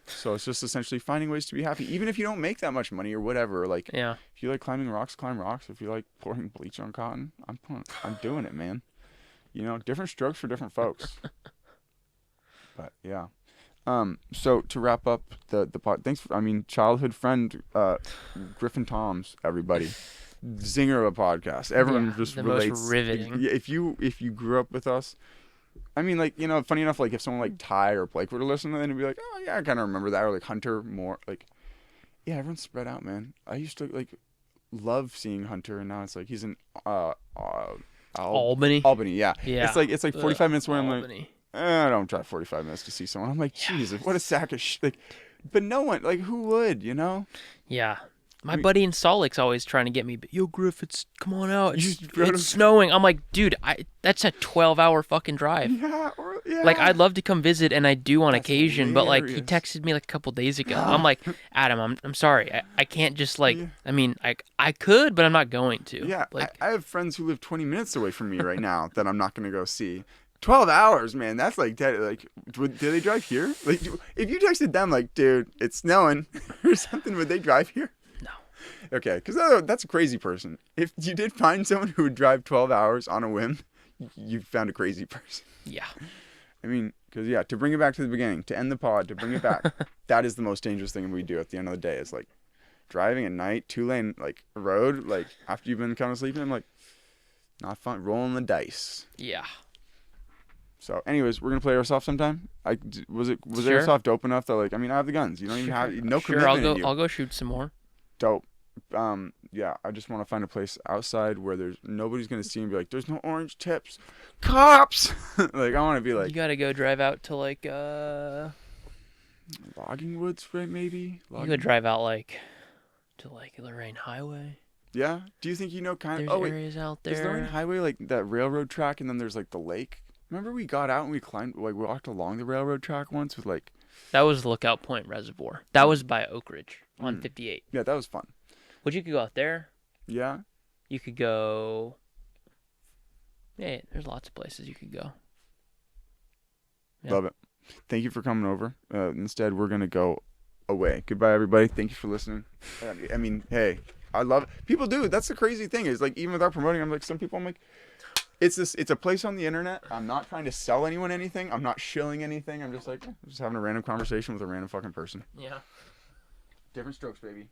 So it's just essentially finding ways to be happy, even if you don't make that much money or whatever. Like, yeah. If you like climbing rocks, climb rocks. If you like pouring bleach on cotton, I'm doing it, man. You know, different strokes for different folks. But yeah. So to wrap up the pod, thanks for, childhood friend, Griffin Toms, everybody, zinger of a podcast. Everyone just the relates. Most riveting. If you grew up with us, like, you know, funny enough, like if someone like Ty or Blake were to listen, then it'd be like, oh yeah, I kind of remember that. Or like Hunter more, like, yeah, everyone's spread out, man. I used to like love seeing Hunter, and now it's like he's in Albany. Albany, yeah. Yeah. It's like 45 minutes where Albany. I'm like, I don't drive 45 minutes to see someone. I'm like, Jesus, what a sack of shit. Like, but no one, like, who would, you know? Yeah. My buddy in Salt Lake's always trying to get me, yo, Griff, come on out. It's snowing. I'm like, dude, that's a 12-hour fucking drive. Yeah, Like, I'd love to come visit, and I do on occasion, hilarious. But, like, he texted me, like, a couple days ago. I'm like, Adam, I'm sorry. I can't just, like, I could, but I'm not going to. Yeah, like, I have friends who live 20 minutes away from me right now that I'm not going to go see. 12 hours, man. That's like, like, do they drive here? Like, if you texted them, like, dude, it's snowing or something, would they drive here? No. Okay, because that's a crazy person. If you did find someone who would drive 12 hours on a whim, you found a crazy person. Yeah. Because, yeah, to bring it back to the beginning, to end the pod, to bring it back, that is the most dangerous thing we do at the end of the day. Is, like, driving at night, 2-lane, like, road, like, after you've been kind of sleeping, I'm like, not fun, rolling the dice. Yeah. So, anyways, we're gonna play Airsoft sometime. Was Sure. Airsoft dope enough that, like, I have the guns. You don't even have no commitment. Sure, I'll go shoot some more. Dope. Yeah, I just want to find a place outside where nobody's gonna see and be like, "There's no orange tips, cops." Like, I want to be like, you gotta go drive out to like logging woods, right? Maybe. You could drive out like to like Lorraine Highway. Yeah. Do you think you know kind of? There's areas out there. Is Lorraine Highway like that railroad track, and then there's like the lake? Remember we got out and we climbed, like, we walked along the railroad track once with, like... That was Lookout Point Reservoir. That was by Oak Ridge on 58. Yeah, that was fun. But you could go out there. Yeah? You could go... Yeah, there's lots of places you could go. Yeah. Love it. Thank you for coming over. Instead, we're going to go away. Goodbye, everybody. Thank you for listening. Hey, I love it. People do. That's the crazy thing is, like, even without promoting, I'm like, some people, I'm like... It's a place on the internet. I'm not trying to sell anyone anything. I'm not shilling anything. I'm just like, just having a random conversation with a random fucking person. Yeah. Different strokes, baby.